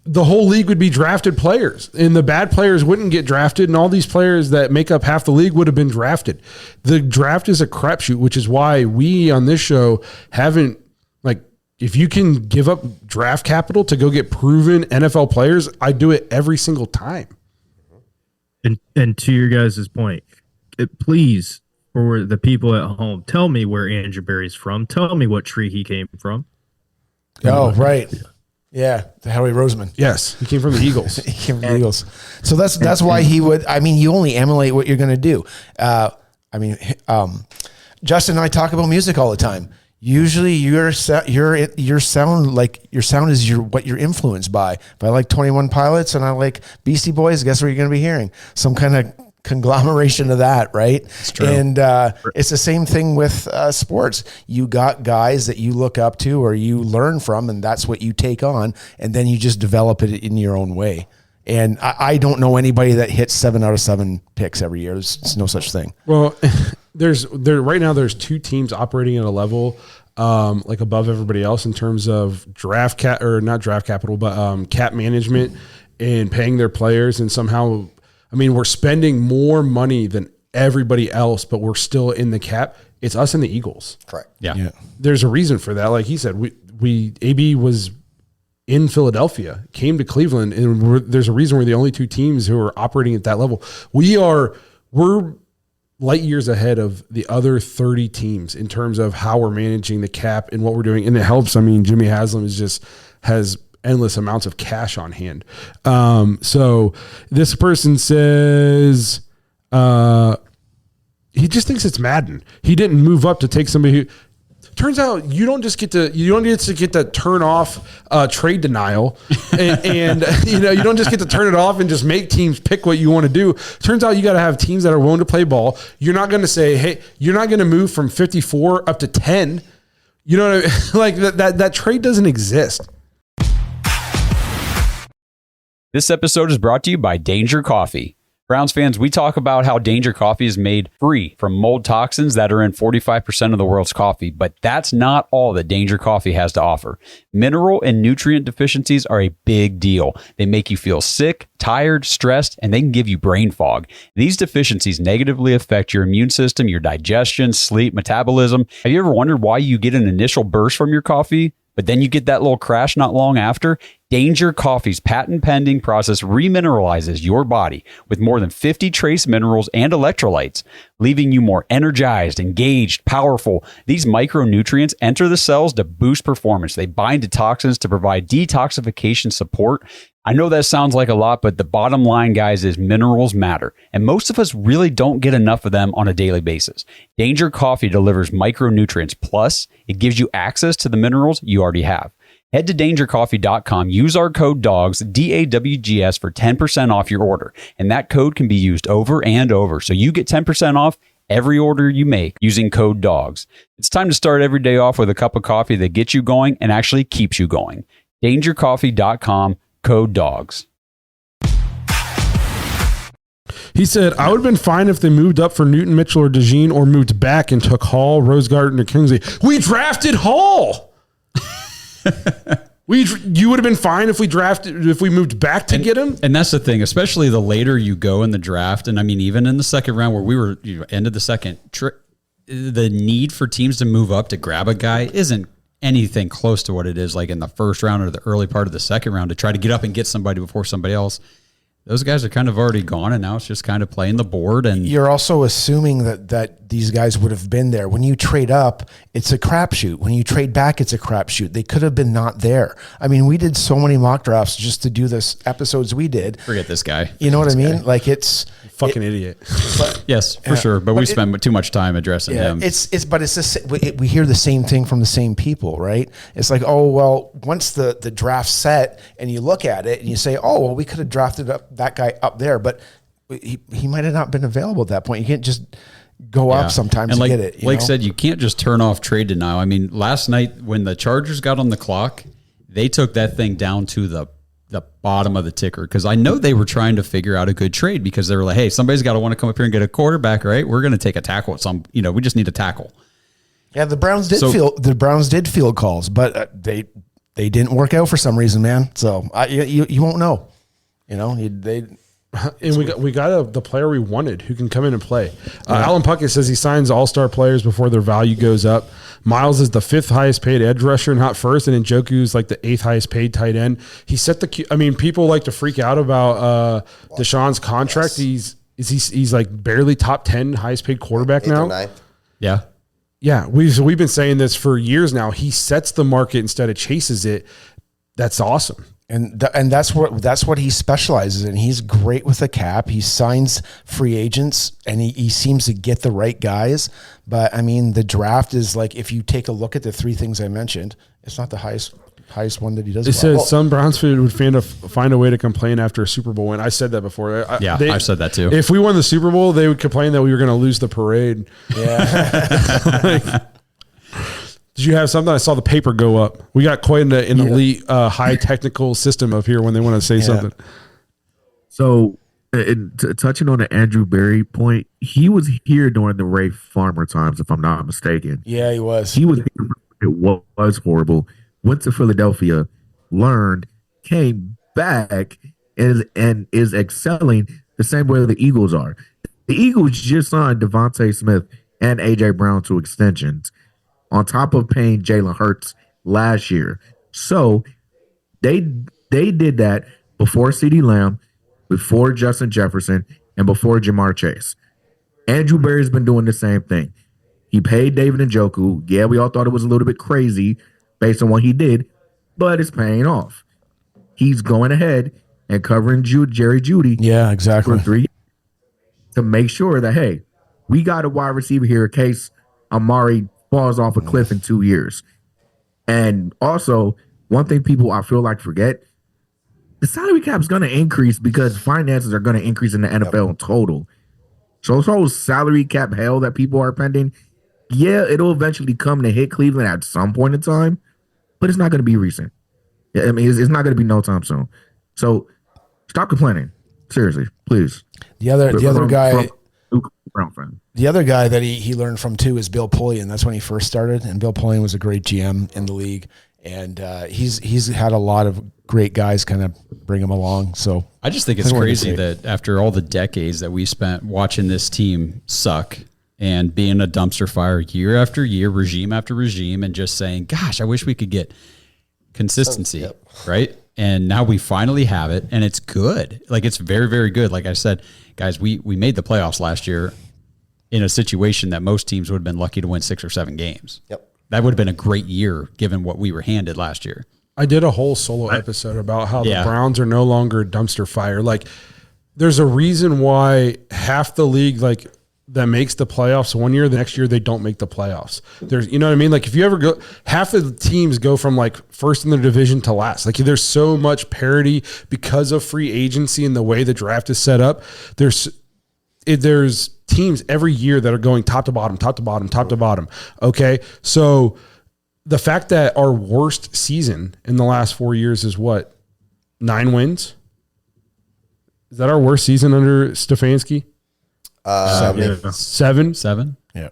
the whole league would be drafted players, and the bad players wouldn't get drafted, and all these players that make up half the league would have been drafted. The draft is a crapshoot, which is why we on this show haven't, like, if you can give up draft capital to go get proven NFL players, I do it every single time. And to your guys' point, please, for the people at home, tell me where Andrew Berry's from. Tell me what tree he came from. Oh, right. Yeah, the Harry Roseman. Yes, he came from the Eagles. He came from the Eagles. So that's why he would. I mean, you only emulate what you're going to do. Justin and I talk about music all the time. Usually, your sound is what you're influenced by. If I like 21 Pilots and I like Beastie Boys, guess what you're going to be hearing? Some kind of conglomeration of that, right? It's true. And it's the same thing with sports. You got guys that you look up to or you learn from, and that's what you take on, and then you just develop it in your own way. And I don't know anybody that hits 7 out of 7 picks every year. There's no such thing. Well, right now there's 2 teams operating at a level like above everybody else in terms of not draft capital, but cap management and paying their players. And somehow, I mean, we're spending more money than everybody else, but we're still in the cap. It's us and the Eagles. Correct. Yeah. There's a reason for that. Like he said, AB was in Philadelphia, came to Cleveland, and there's a reason we're the only 2 teams who are operating at that level. We're light years ahead of the other 30 teams in terms of how we're managing the cap and what we're doing. And it helps. I mean, Jimmy Haslam has endless amounts of cash on hand. So this person says, he just thinks it's Madden. He didn't move up to take somebody who, turns out you don't get to turn off trade denial, and you don't just get to turn it off and just make teams pick what you want to do. Turns out you got to have teams that are willing to play ball. You're not going to say, hey, you're not going to move from 54 up to 10. You know what I mean? Like that trade doesn't exist. This episode is brought to you by Danger Coffee. Browns fans, we talk about how Danger Coffee is made free from mold toxins that are in 45% of the world's coffee, but that's not all that Danger Coffee has to offer. Mineral and nutrient deficiencies are a big deal. They make you feel sick, tired, stressed, and they can give you brain fog. These deficiencies negatively affect your immune system, your digestion, sleep, metabolism. Have you ever wondered why you get an initial burst from your coffee, but then you get that little crash not long after? Danger Coffee's patent-pending process remineralizes your body with more than 50 trace minerals and electrolytes, leaving you more energized, engaged, powerful. These micronutrients enter the cells to boost performance. They bind to toxins to provide detoxification support. I know that sounds like a lot, but the bottom line, guys, is minerals matter, and most of us really don't get enough of them on a daily basis. Danger Coffee delivers micronutrients, plus it gives you access to the minerals you already have. Head to dangercoffee.com, use our code DAWGS, DAWGS, for 10% off your order. And that code can be used over and over. So you get 10% off every order you make using code DAWGS. It's time to start every day off with a cup of coffee that gets you going and actually keeps you going. Dangercoffee.com, code DAWGS. He said, I would have been fine if they moved up for Newton, Mitchell, or DeJean, or moved back and took Hall, Rosegarden, or Kingsley. We drafted Hall! You would have been fine if we moved back to get him. And that's the thing, especially the later you go in the draft. And I mean, even in the second round where we were end of the second, the need for teams to move up to grab a guy isn't anything close to what it is like in the first round or the early part of the second round to try to get up and get somebody before somebody else. Those guys are kind of already gone, and now it's just kind of playing the board. And you're also assuming that these guys would have been there. When you trade up, it's a crapshoot. When you trade back, it's a crapshoot. They could have been not there. I mean, we did so many mock drafts just to do this episodes we did. Forget this guy. You know what I mean? Like it's fucking idiot. But, yes, for sure. But we spend too much time addressing him. We hear the same thing from the same people, right? It's like, oh well, once the draft's set and you look at it and you say, oh well, we could have drafted up that guy up there, but he might have not been available at that point. You can't just go up sometimes and get it. Like said, you can't just turn off trade denial. I mean, last night when the Chargers got on the clock, they took that thing down to the bottom of the ticker because I know they were trying to figure out a good trade because they were like, hey, somebody's got to want to come up here and get a quarterback, right? We're going to take a tackle at some, we just need a tackle. Yeah, the Browns did field calls, but they didn't work out for some reason, man. So you won't know. And we got the player we wanted who can come in and play. Alan Puckett says he signs all-star players before their value goes up. Myles is the 5th highest paid edge rusher, not first, and Njoku is like the 8th highest paid tight end. He set people like to freak out about Deshaun's contract. Yes. He's like barely top 10 highest paid quarterback now. Yeah. We've been saying this for years now. He sets the market instead of chases it. That's awesome. And that's what he specializes in. He's great with the cap. He signs free agents, and he seems to get the right guys. But I mean, the draft is like, if you take a look at the 3 things I mentioned, it's not the highest one that he does. It says some Browns fans would find a way to complain after a Super Bowl win. I said that before. I've said that too. If we won the Super Bowl, they would complain that we were going to lose the parade. Yeah. Did you have something? I saw the paper go up. We got quite an elite, high technical system up here when they want to say something. So, touching on the Andrew Berry point, he was here during the Ray Farmer times, if I'm not mistaken. Yeah, he was. He was here. It was horrible. Went to Philadelphia, learned, came back, and is excelling the same way the Eagles are. The Eagles just signed Devontae Smith and A.J. Brown to extensions, on top of paying Jalen Hurts last year. So they did that before CeeDee Lamb, before Justin Jefferson, and before Jamar Chase. Andrew Berry's been doing the same thing. He paid David Njoku. Yeah, we all thought it was a little bit crazy based on what he did, but it's paying off. He's going ahead and covering Jerry Jeudy. Yeah, exactly. For 3 years to make sure that, hey, we got a wide receiver here in case Amari falls off a cliff in 2 years. And also, one thing people I feel like forget, the salary cap is going to increase because finances are going to increase in the NFL in total. So this whole salary cap hell that people are pending, yeah, it'll eventually come to hit Cleveland at some point in time, but it's not going to be recent. I mean, it's not going to be no time soon. So stop complaining. Seriously, please. The other guy that he learned from too is Bill Polian. That's when he first started, and Bill Polian was a great GM in the league, and he's had a lot of great guys kind of bring him along. So I just think it's crazy that after all the decades that we spent watching this team suck and being a dumpster fire year after year, regime after regime, and just saying, gosh, I wish we could get consistency, right? And now we finally have it, and it's good. Like, it's very, very good. Like I said, guys, we made the playoffs last year in a situation that most teams would have been lucky to win 6 or 7 games. Yep. That would have been a great year given what we were handed last year. I did a whole solo episode about how the Browns are no longer a dumpster fire. Like, there's a reason why half the league, like, that makes the playoffs one year, the next year they don't make the playoffs. There's, you know what I mean? Like, if you ever go, half of the teams go from like first in their division to last. Like, there's so much parity because of free agency and the way the draft is set up. There's teams every year that are going top to bottom, top to bottom, top to bottom. Okay. So the fact that our worst season in the last 4 years is what? 9 wins? Is that our worst season under Stefanski? 7? 7? Yeah.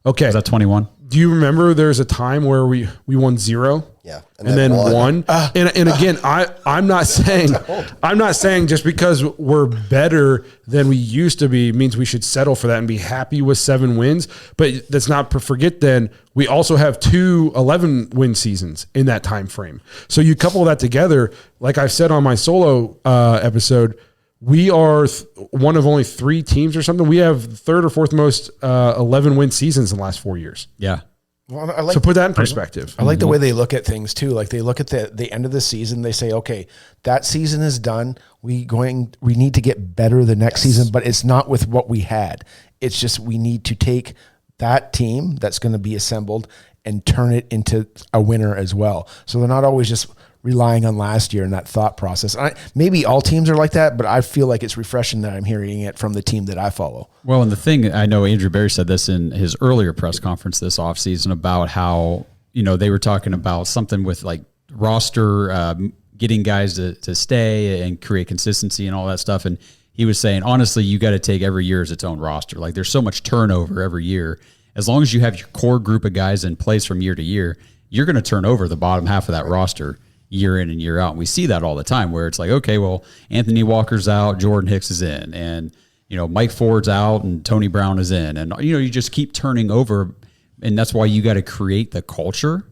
Okay. Is that 21? Do you remember there's a time where we won 0? Yeah. And then 1. And again, I'm not saying just because we're better than we used to be means we should settle for that and be happy with 7 wins. But let's not forget then we also have 2 11-win seasons in that time frame. So you couple that together, like I've said on my solo episode, we are one of only 3 teams or something. We have 3rd or 4th most 11-win seasons in the last 4 years. Yeah. Well, so put that in perspective. I like the way they look at things too. Like, they look at the end of the season. They say, okay, that season is done. We need to get better the next season, but it's not with what we had. It's just we need to take that team that's going to be assembled and turn it into a winner as well. So they're not always just relying on last year and that thought process. Maybe all teams are like that, but I feel like it's refreshing that I'm hearing it from the team that I follow. Well, and the thing, I know Andrew Berry said this in his earlier press conference this offseason about how, they were talking about something with like roster, getting guys to stay and create consistency and all that stuff. And he was saying, honestly, you got to take every year as its own roster. Like, there's so much turnover every year. As long as you have your core group of guys in place from year to year, you're going to turn over the bottom half of that roster year in and year out. And we see that all the time where it's like, okay, well, Anthony Walker's out, Jordan Hicks is in, and, Mike Ford's out and Tony Brown is in. And, you just keep turning over. And that's why you got to create the culture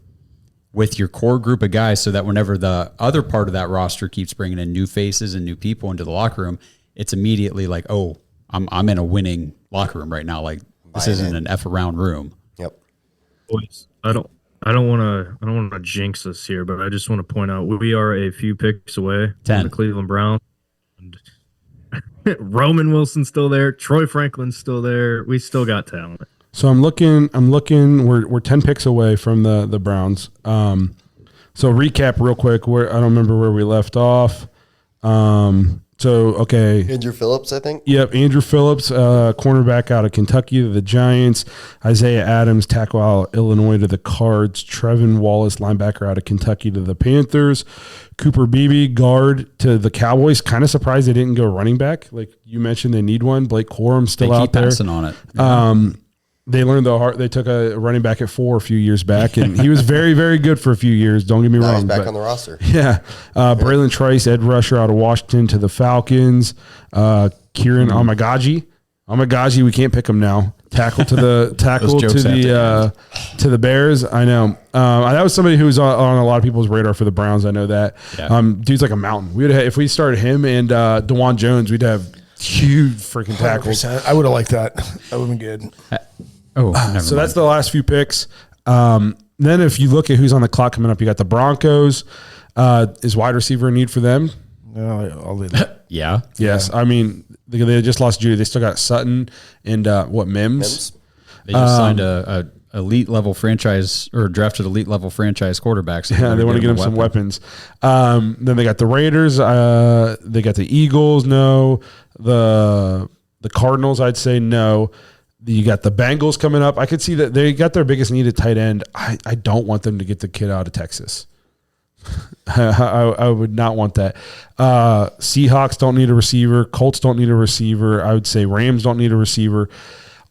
with your core group of guys so that whenever the other part of that roster keeps bringing in new faces and new people into the locker room, it's immediately like, oh, I'm in a winning locker room right now. Like, this isn't an F around room. Yep. Boys, I don't want to jinx us here, but I just want to point out we are a few picks away 10 from the Cleveland Browns. And Roman Wilson's still there. Troy Franklin's still there. We still got talent. So I'm looking. We're 10 picks away from the Browns. So recap real quick. I don't remember where we left off. Okay. Andrew Phillips, I think. Yep, Andrew Phillips, cornerback out of Kentucky to the Giants. Isaiah Adams, tackle out of Illinois to the Cards. Trevin Wallace, linebacker out of Kentucky to the Panthers. Cooper Beebe, guard to the Cowboys. Kind of surprised they didn't go running back. Like you mentioned, they need one. Blake Corum still out there. They keep passing on it. Yeah. They learned they took a running back at 4 a few years back, and he was very, very good for a few years. Don't get me wrong. He's back on the roster. Yeah. Braylon Trice, Ed Rusher out of Washington to the Falcons. Kieran Amagaji. We can't pick him now. Tackle to the to the Bears. I know. That was somebody who was on a lot of people's radar for the Browns. I know that. Yeah. Dude's like a mountain. If we started him and DeJuan Jones, we'd have huge freaking tackles. 100%. I would have liked that. That would have been good. So that's the last few picks. Then if you look at who's on the clock coming up, you got the Broncos. Is wide receiver a need for them? No, I'll leave that. Yeah. Yes. I mean, they just lost Judy. They still got Sutton and Mims. They just signed a elite level franchise or drafted elite level franchise quarterbacks. So yeah, they want to get him some weapons. Then they got the Raiders. They got the Eagles. No. The Cardinals, I'd say no. You got the Bengals coming up. I could see that they got their biggest need at tight end. I don't want them to get the kid out of Texas. I would not want that. Seahawks don't need a receiver. Colts don't need a receiver. I would say Rams don't need a receiver.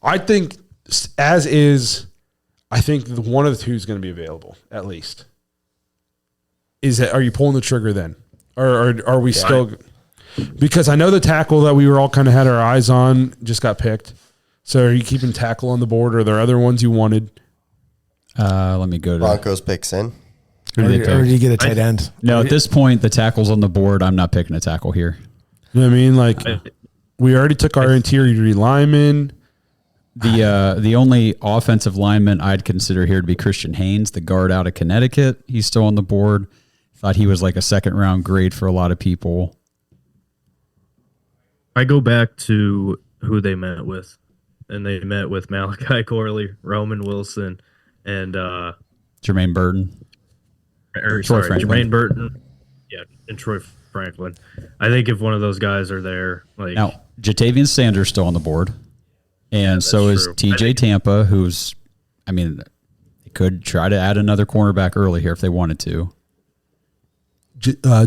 I think I think one of the two is going to be available at least. Are you pulling the trigger then? Or are we still – because I know the tackle that we were all kind of had our eyes on just got picked. So are you keeping tackle on the board, or are there other ones you wanted? Let me go to Broncos picks in. Who Or did they pick? did you get a tight end? No, at this point, the tackle's on the board. I'm not picking a tackle here. You know what I mean? Like, we already took our interior lineman. The only offensive lineman I'd consider here to be Christian Haynes, the guard out of Connecticut. He's still on the board. Thought he was like a second-round grade for a lot of people. I go back to who they met with, and they met with Malachi Corley, Roman Wilson, and Jermaine Burton. Jermaine Burton. Yeah, and Troy Franklin. I think if one of those guys are there, like Now, Jatavian Sanders still on the board. And so is true. TJ Tampa, who's, I mean, they could try to add another cornerback early here if they wanted to.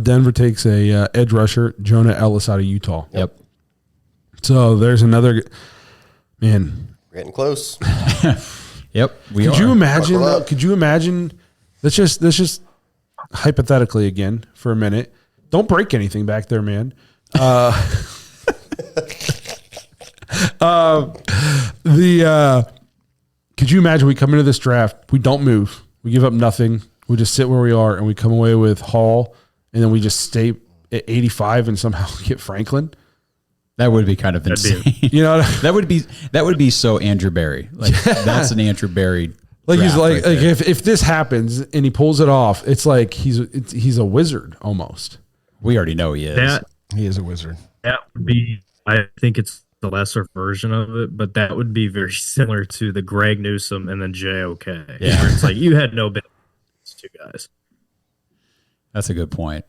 Denver takes a edge rusher, Jonah Ellis out of Utah. Yep. So there's another, man. We're getting close. Yep. Could you imagine? Could you imagine? Let's just hypothetically again for a minute. Don't break anything back there, man. Could you imagine we come into this draft, we don't move, we give up nothing, we just sit where we are, and we come away with Hall, and then we just stay at 85 and somehow get Franklin? That would be kind of insane. You know, that would be so Andrew Berry. Like that's an Andrew Berry. Like he's like, right there. if this happens and he pulls it off, it's like he's a wizard almost. We already know he is. He is a wizard. That would be, I think it's the lesser version of it, but that would be very similar to the Greg Newsome and then JOK. Yeah. Where it's like you had no business, two guys. That's a good point.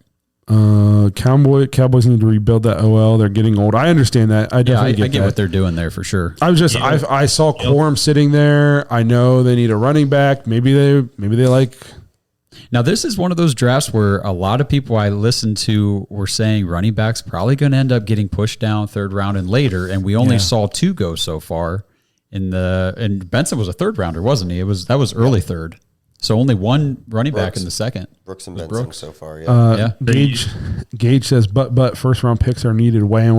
Cowboys need to rebuild that OL. They're getting old. I understand that. I definitely I get that. what they're doing there for sure. I saw Quorum sitting there. I know they need a running back. Maybe they like. Now this is one of those drafts where a lot of people I listened to were saying running backs probably going to end up getting pushed down third round and later, and we only saw two go so far. And Benson was a third rounder, wasn't he? That was early third. So only one running back in the second. Brooks and Benson so far, yeah. Gage says, but first round picks are needed. Wham.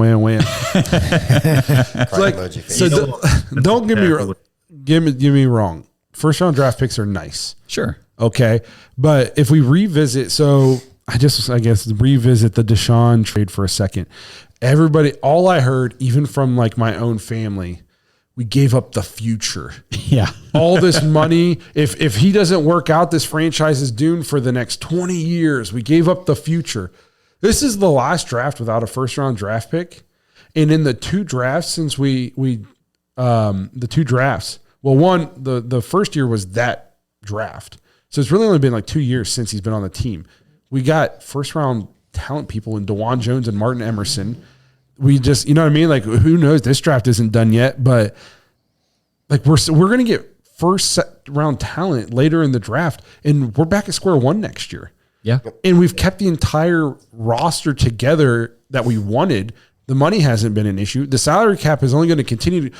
Don't get me wrong. First round draft picks are nice. Sure. Okay. But if we revisit, I guess revisit the Deshaun trade for a second. Everybody, all I heard, even from like my own family, we gave up the future. Yeah. All this money. If he doesn't work out, this franchise is doomed for the next 20 years. We gave up the future. This is the last draft without a first round draft pick. And in the two drafts since the two drafts, well, one, the first year was that draft. So it's really only been like 2 years since he's been on the team. We got first round talent people in DeJuan Jones and Martin Emerson. We just, you know what I mean? Like, who knows? This draft isn't done yet, but like we're going to get first round talent later in the draft, and we're back at square one next year. Yeah. And we've kept the entire roster together that we wanted. The money hasn't been an issue. The salary cap is only going to continue to,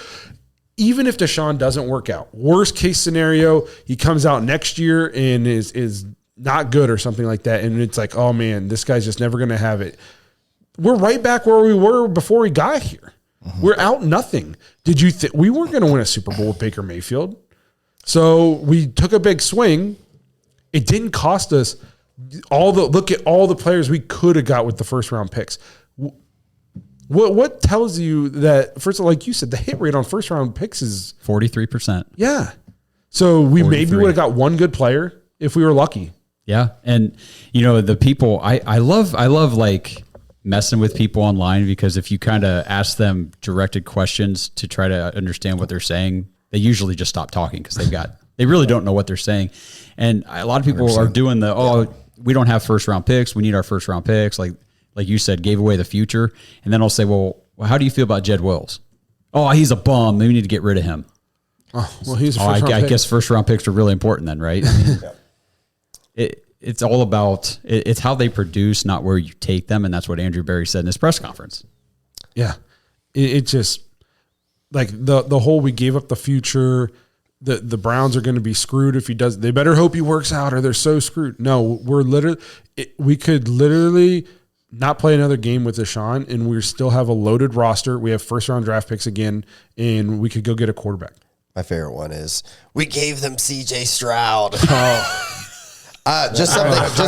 even if Deshaun doesn't work out, worst case scenario, he comes out next year and is not good or something like that. And it's like, oh man, this guy's just never going to have it. We're right back where we were before we got here. We're out nothing. Did you think we weren't going to win a Super Bowl with Baker Mayfield? So we took a big swing. It didn't cost us look at all the players we could have got with the first round picks. What tells you that, first of all, like you said, the hit rate on first round picks is 43%. Yeah. So we 43. maybe would have got one good player if we were lucky. Yeah. And the people I love like messing with people online, because if you kind of ask them directed questions to try to understand what they're saying, they usually just stop talking because they really don't know what they're saying. And a lot of people 100%. Are doing we don't have first round picks. We need our first round picks. Like you said, gave away the future. And then I'll say, well, how do you feel about Jed Wills? Oh, he's a bum. We need to get rid of him. Oh, well, he's a first round pick. I guess first round picks are really important then, right? I mean, it's all about it's how they produce, not where you take them, and that's what Andrew Berry said in his press conference. Yeah, it just like the whole we gave up the future. The Browns are going to be screwed if he does. They better hope he works out, or they're so screwed. No, we could literally not play another game with Deshaun, and we still have a loaded roster. We have first round draft picks again, and we could go get a quarterback. My favorite one is we gave them CJ Stroud. Just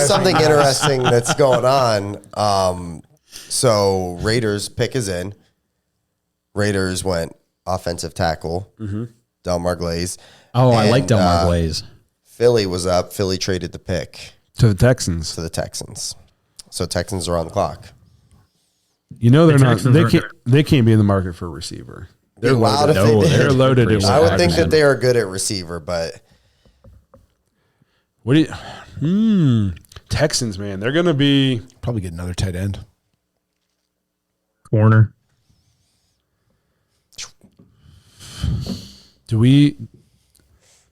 something interesting that's going on. So Raiders pick is in. Raiders went offensive tackle, Delmar Glaze. Oh, I like Delmar Glaze. Philly was up. Philly traded the pick to the Texans. So Texans are on the clock. You know they're not. They can't be in the market for a receiver. They're loaded. They're loaded. I would think that they are good at receiver, but what do you? Texans, man, they're going to be probably get another tight end, corner. Do we?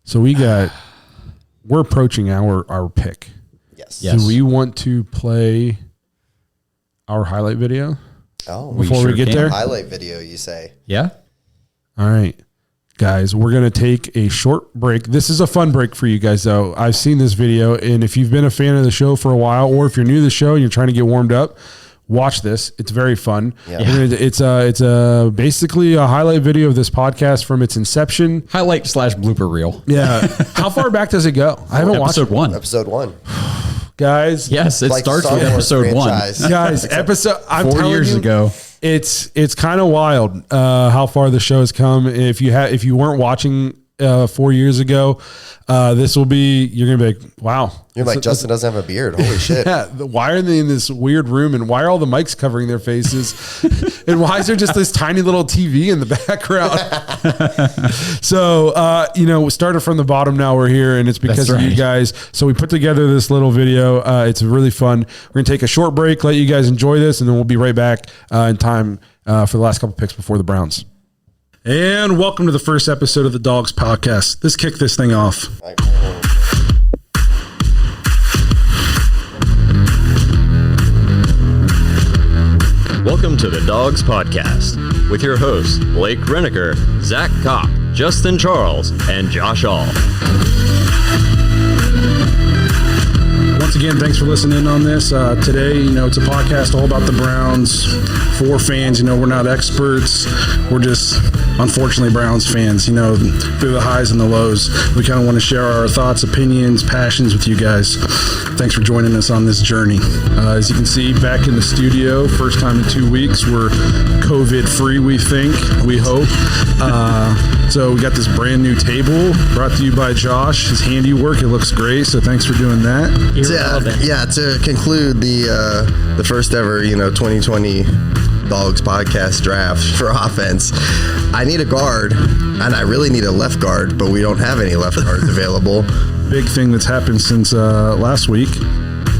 So we're approaching our pick. Yes. Do we want to play our highlight video? Oh, before we get there, highlight video, you say? Yeah. All right, guys, we're going to take a short break. This is a fun break for you guys, though. I've seen this video, and if you've been a fan of the show for a while, or if you're new to the show and you're trying to get warmed up, watch this. It's very fun. Yeah. It's basically a highlight video of this podcast from its inception. Highlight / blooper reel. Yeah. How far back does it go? I haven't watched Episode one. Guys. Yes, it starts with episode 1. Guys, I'm 4 years ago. It's kind of wild how far the show has come. If you weren't watching 4 years ago, this will be, you're going to be like, wow. You're like, Justin doesn't have a beard. Holy shit. Yeah. Why are they in this weird room, and why are all the mics covering their faces? And why is there just this tiny little TV in the background? So, we started from the bottom. Now we're here, and it's because of you guys. So we put together this little video. It's really fun. We're going to take a short break, let you guys enjoy this, and then we'll be right back in time for the last couple picks before the Browns. And welcome to the first episode of the Dawgs podcast. Let's kick this thing off. Welcome to the Dawgs podcast with your hosts Blake Reneker, Zach Kopp, Justin Charles, and Josh All. Once again, thanks for listening in on this. Today, it's a podcast all about the Browns for fans. We're not experts. We're just, unfortunately, Browns fans. Through the highs and the lows, we kind of want to share our thoughts, opinions, passions with you guys. Thanks for joining us on this journey. As you can see, back in the studio, first time in 2 weeks. We're COVID-free, we think, we hope. So we got this brand new table brought to you by Josh. His handiwork, it looks great. So thanks for doing that. To conclude the first ever 2020 Dawgs podcast draft for offense, I need a guard, and I really need a left guard, but we don't have any left guards available. Big thing that's happened since last week.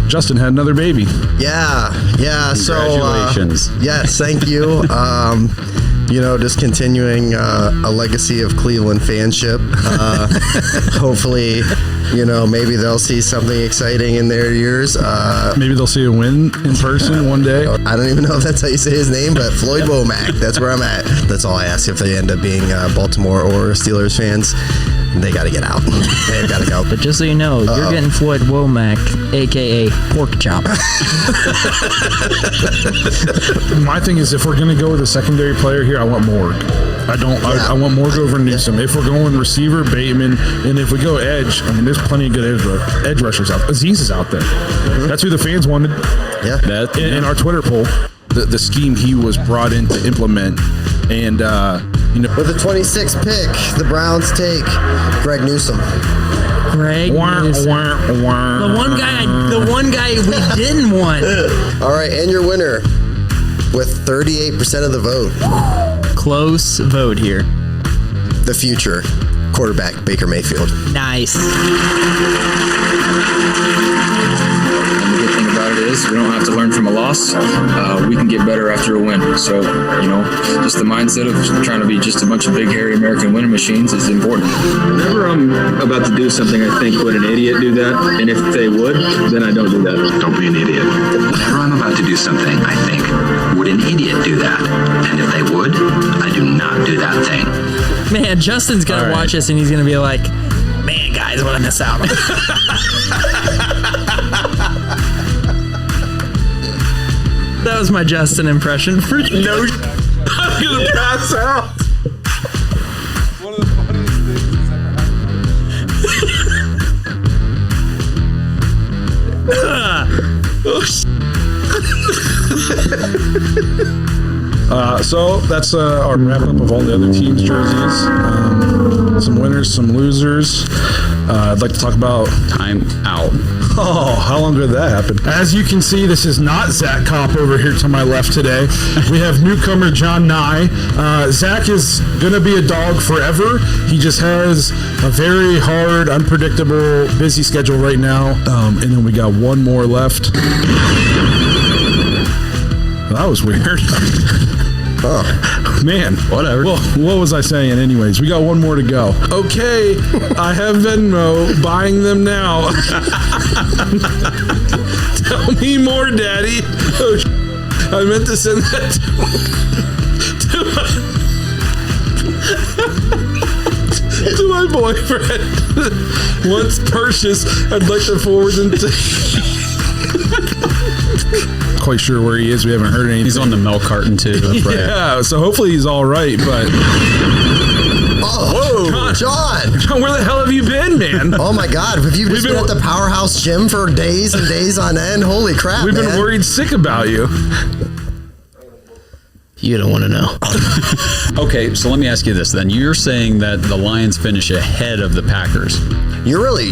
Justin had another baby. Yeah. Congratulations. So yes, thank you. Just continuing a legacy of Cleveland fanship. Hopefully, maybe they'll see something exciting in their years. Maybe they'll see a win in person one day. I don't even know if that's how you say his name, but Floyd Womack, that's where I'm at. That's all I ask. If they end up being Baltimore or Steelers fans, they got to get out. They've got to go. But just so you know, you're getting Floyd Womack, a.k.a. Pork Chop. My thing is, if we're going to go with a secondary player here, I want Morg. I want Morg over Newsome. If we're going receiver, Bateman. And if we go edge, there's plenty of good edge rushers out there. Aziz is out there. Mm-hmm. That's who the fans wanted. Yeah. In our Twitter poll, the scheme he was brought in to implement. And, with the 26th pick, the Browns take Greg Newsome. The one guy we didn't want. All right, and your winner with 38% of the vote. Close vote here. The future quarterback, Baker Mayfield. Nice. And the good thing about it is we don't have to learn from a loss. We can get better after a win. So, just the mindset of trying to be just a bunch of big, hairy American winning machines is important. Whenever I'm about to do something, I think, would an idiot do that? And if they would, then I don't do that. Don't be an idiot. Whenever I'm about to do something, I think, would an idiot do that? And if they would, I do not do that thing. Man, Justin's going to watch this and he's going to be like, man, guys, what I miss out. That was my Justin impression. For no, I'm going to pass out. One of the funniest things that's ever happened. So that's our wrap up of all the other teams' jerseys. Some winners, some losers. I'd like to talk about time out. Oh, how long did that happen? As you can see, this is not Zach Kopp over here to my left today. We have newcomer John Nye. Zach is going to be a dog forever. He just has a very hard, unpredictable, busy schedule right now. And then we got one more left. That was weird. Oh, man. Whatever. Well, what was I saying anyways? We got one more to go. Okay, I have Venmo. Buying them now. Tell me more, Daddy. Oh, I meant to send that to my boyfriend. Once purchased, I'd like to forward them to... Quite sure where he is. We haven't heard anything. He's on the milk carton too. Yeah, so hopefully he's all right. But whoa, John, where the hell have you been, man? Oh my God, have you just been at the Powerhouse Gym for days and days on end? Holy crap! We've been worried sick about you. You don't want to know. Okay, so let me ask you this then. You're saying that the Lions finish ahead of the Packers. You're really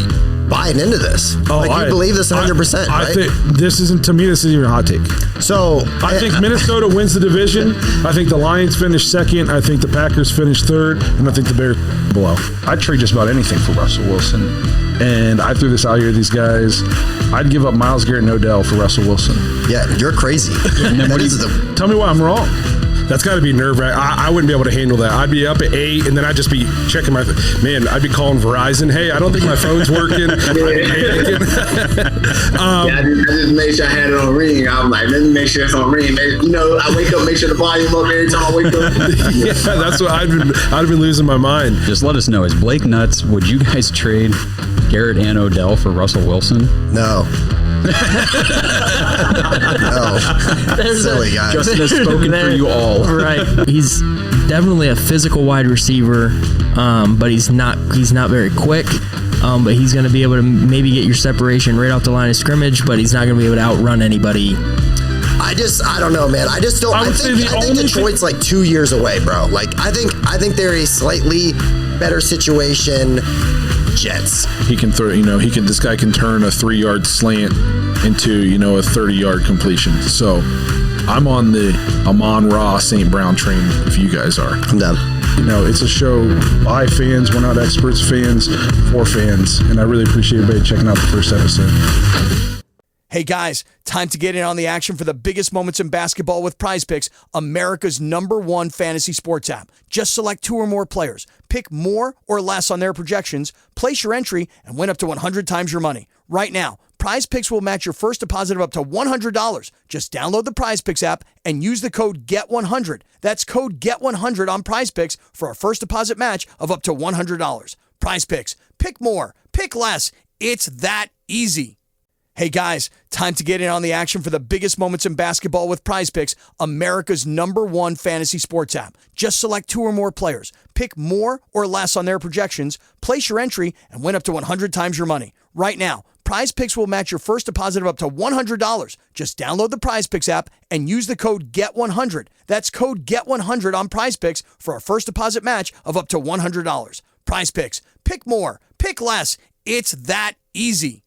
buying into this. Oh, you believe this 100%, right? I think this isn't even a hot take. So I think Minnesota wins the division. I think the Lions finish second. I think the Packers finish third, and I think the Bears below. I'd trade just about anything for Russell Wilson. And I threw this out here to these guys. I'd give up Myles Garrett and Odell for Russell Wilson. Yeah, you're crazy. And then tell me why I'm wrong. That's got to be nerve-wracking. I wouldn't be able to handle that. I'd be up at 8, and then I'd just be checking my... Man, I'd be calling Verizon. Hey, I don't think my phone's working. I just made sure I had it on ring. I'm like, let me make sure it's on ring. I wake up, make sure the volume up every time I wake up. Yeah, that's what I'd been losing my mind. Just let us know. Is Blake nuts? Would you guys trade Garrett and Odell for Russell Wilson? No. No. Silly guy. Justin has spoken for you all. Right. He's definitely a physical wide receiver, but he's not very quick. But he's going to be able to maybe get your separation right off the line of scrimmage, but he's not going to be able to outrun anybody. I don't know, man. I think Detroit's like 2 years away, bro. Like I think they're a slightly better situation. Jets. He can throw, this guy can turn a 3-yard slant into, a 30-yard completion. So I'm on the Amon-Ra St. Brown train if you guys are. I'm done. It's a show by fans. We're not experts, fans for fans. And I really appreciate everybody checking out the first episode. Hey guys, time to get in on the action for the biggest moments in basketball with Prize Picks, America's #1 fantasy sports app. Just select 2 or more players, pick more or less on their projections, place your entry, and win up to 100 times your money. Right now, Prize Picks will match your first deposit of up to $100. Just download the Prize Picks app and use the code GET100. That's code GET100 on Prize Picks for a first deposit match of up to $100. Prize Picks, pick more, pick less. It's that easy. Hey guys, time to get in on the action for the biggest moments in basketball with Prize Picks, America's #1 fantasy sports app. Just select 2 or more players, pick more or less on their projections, place your entry, and win up to 100 times your money. Right now, Prize Picks will match your first deposit of up to $100. Just download the Prize Picks app and use the code GET100. That's code GET100 on Prize Picks for a first deposit match of up to $100. Prize Picks, pick more, pick less. It's that easy.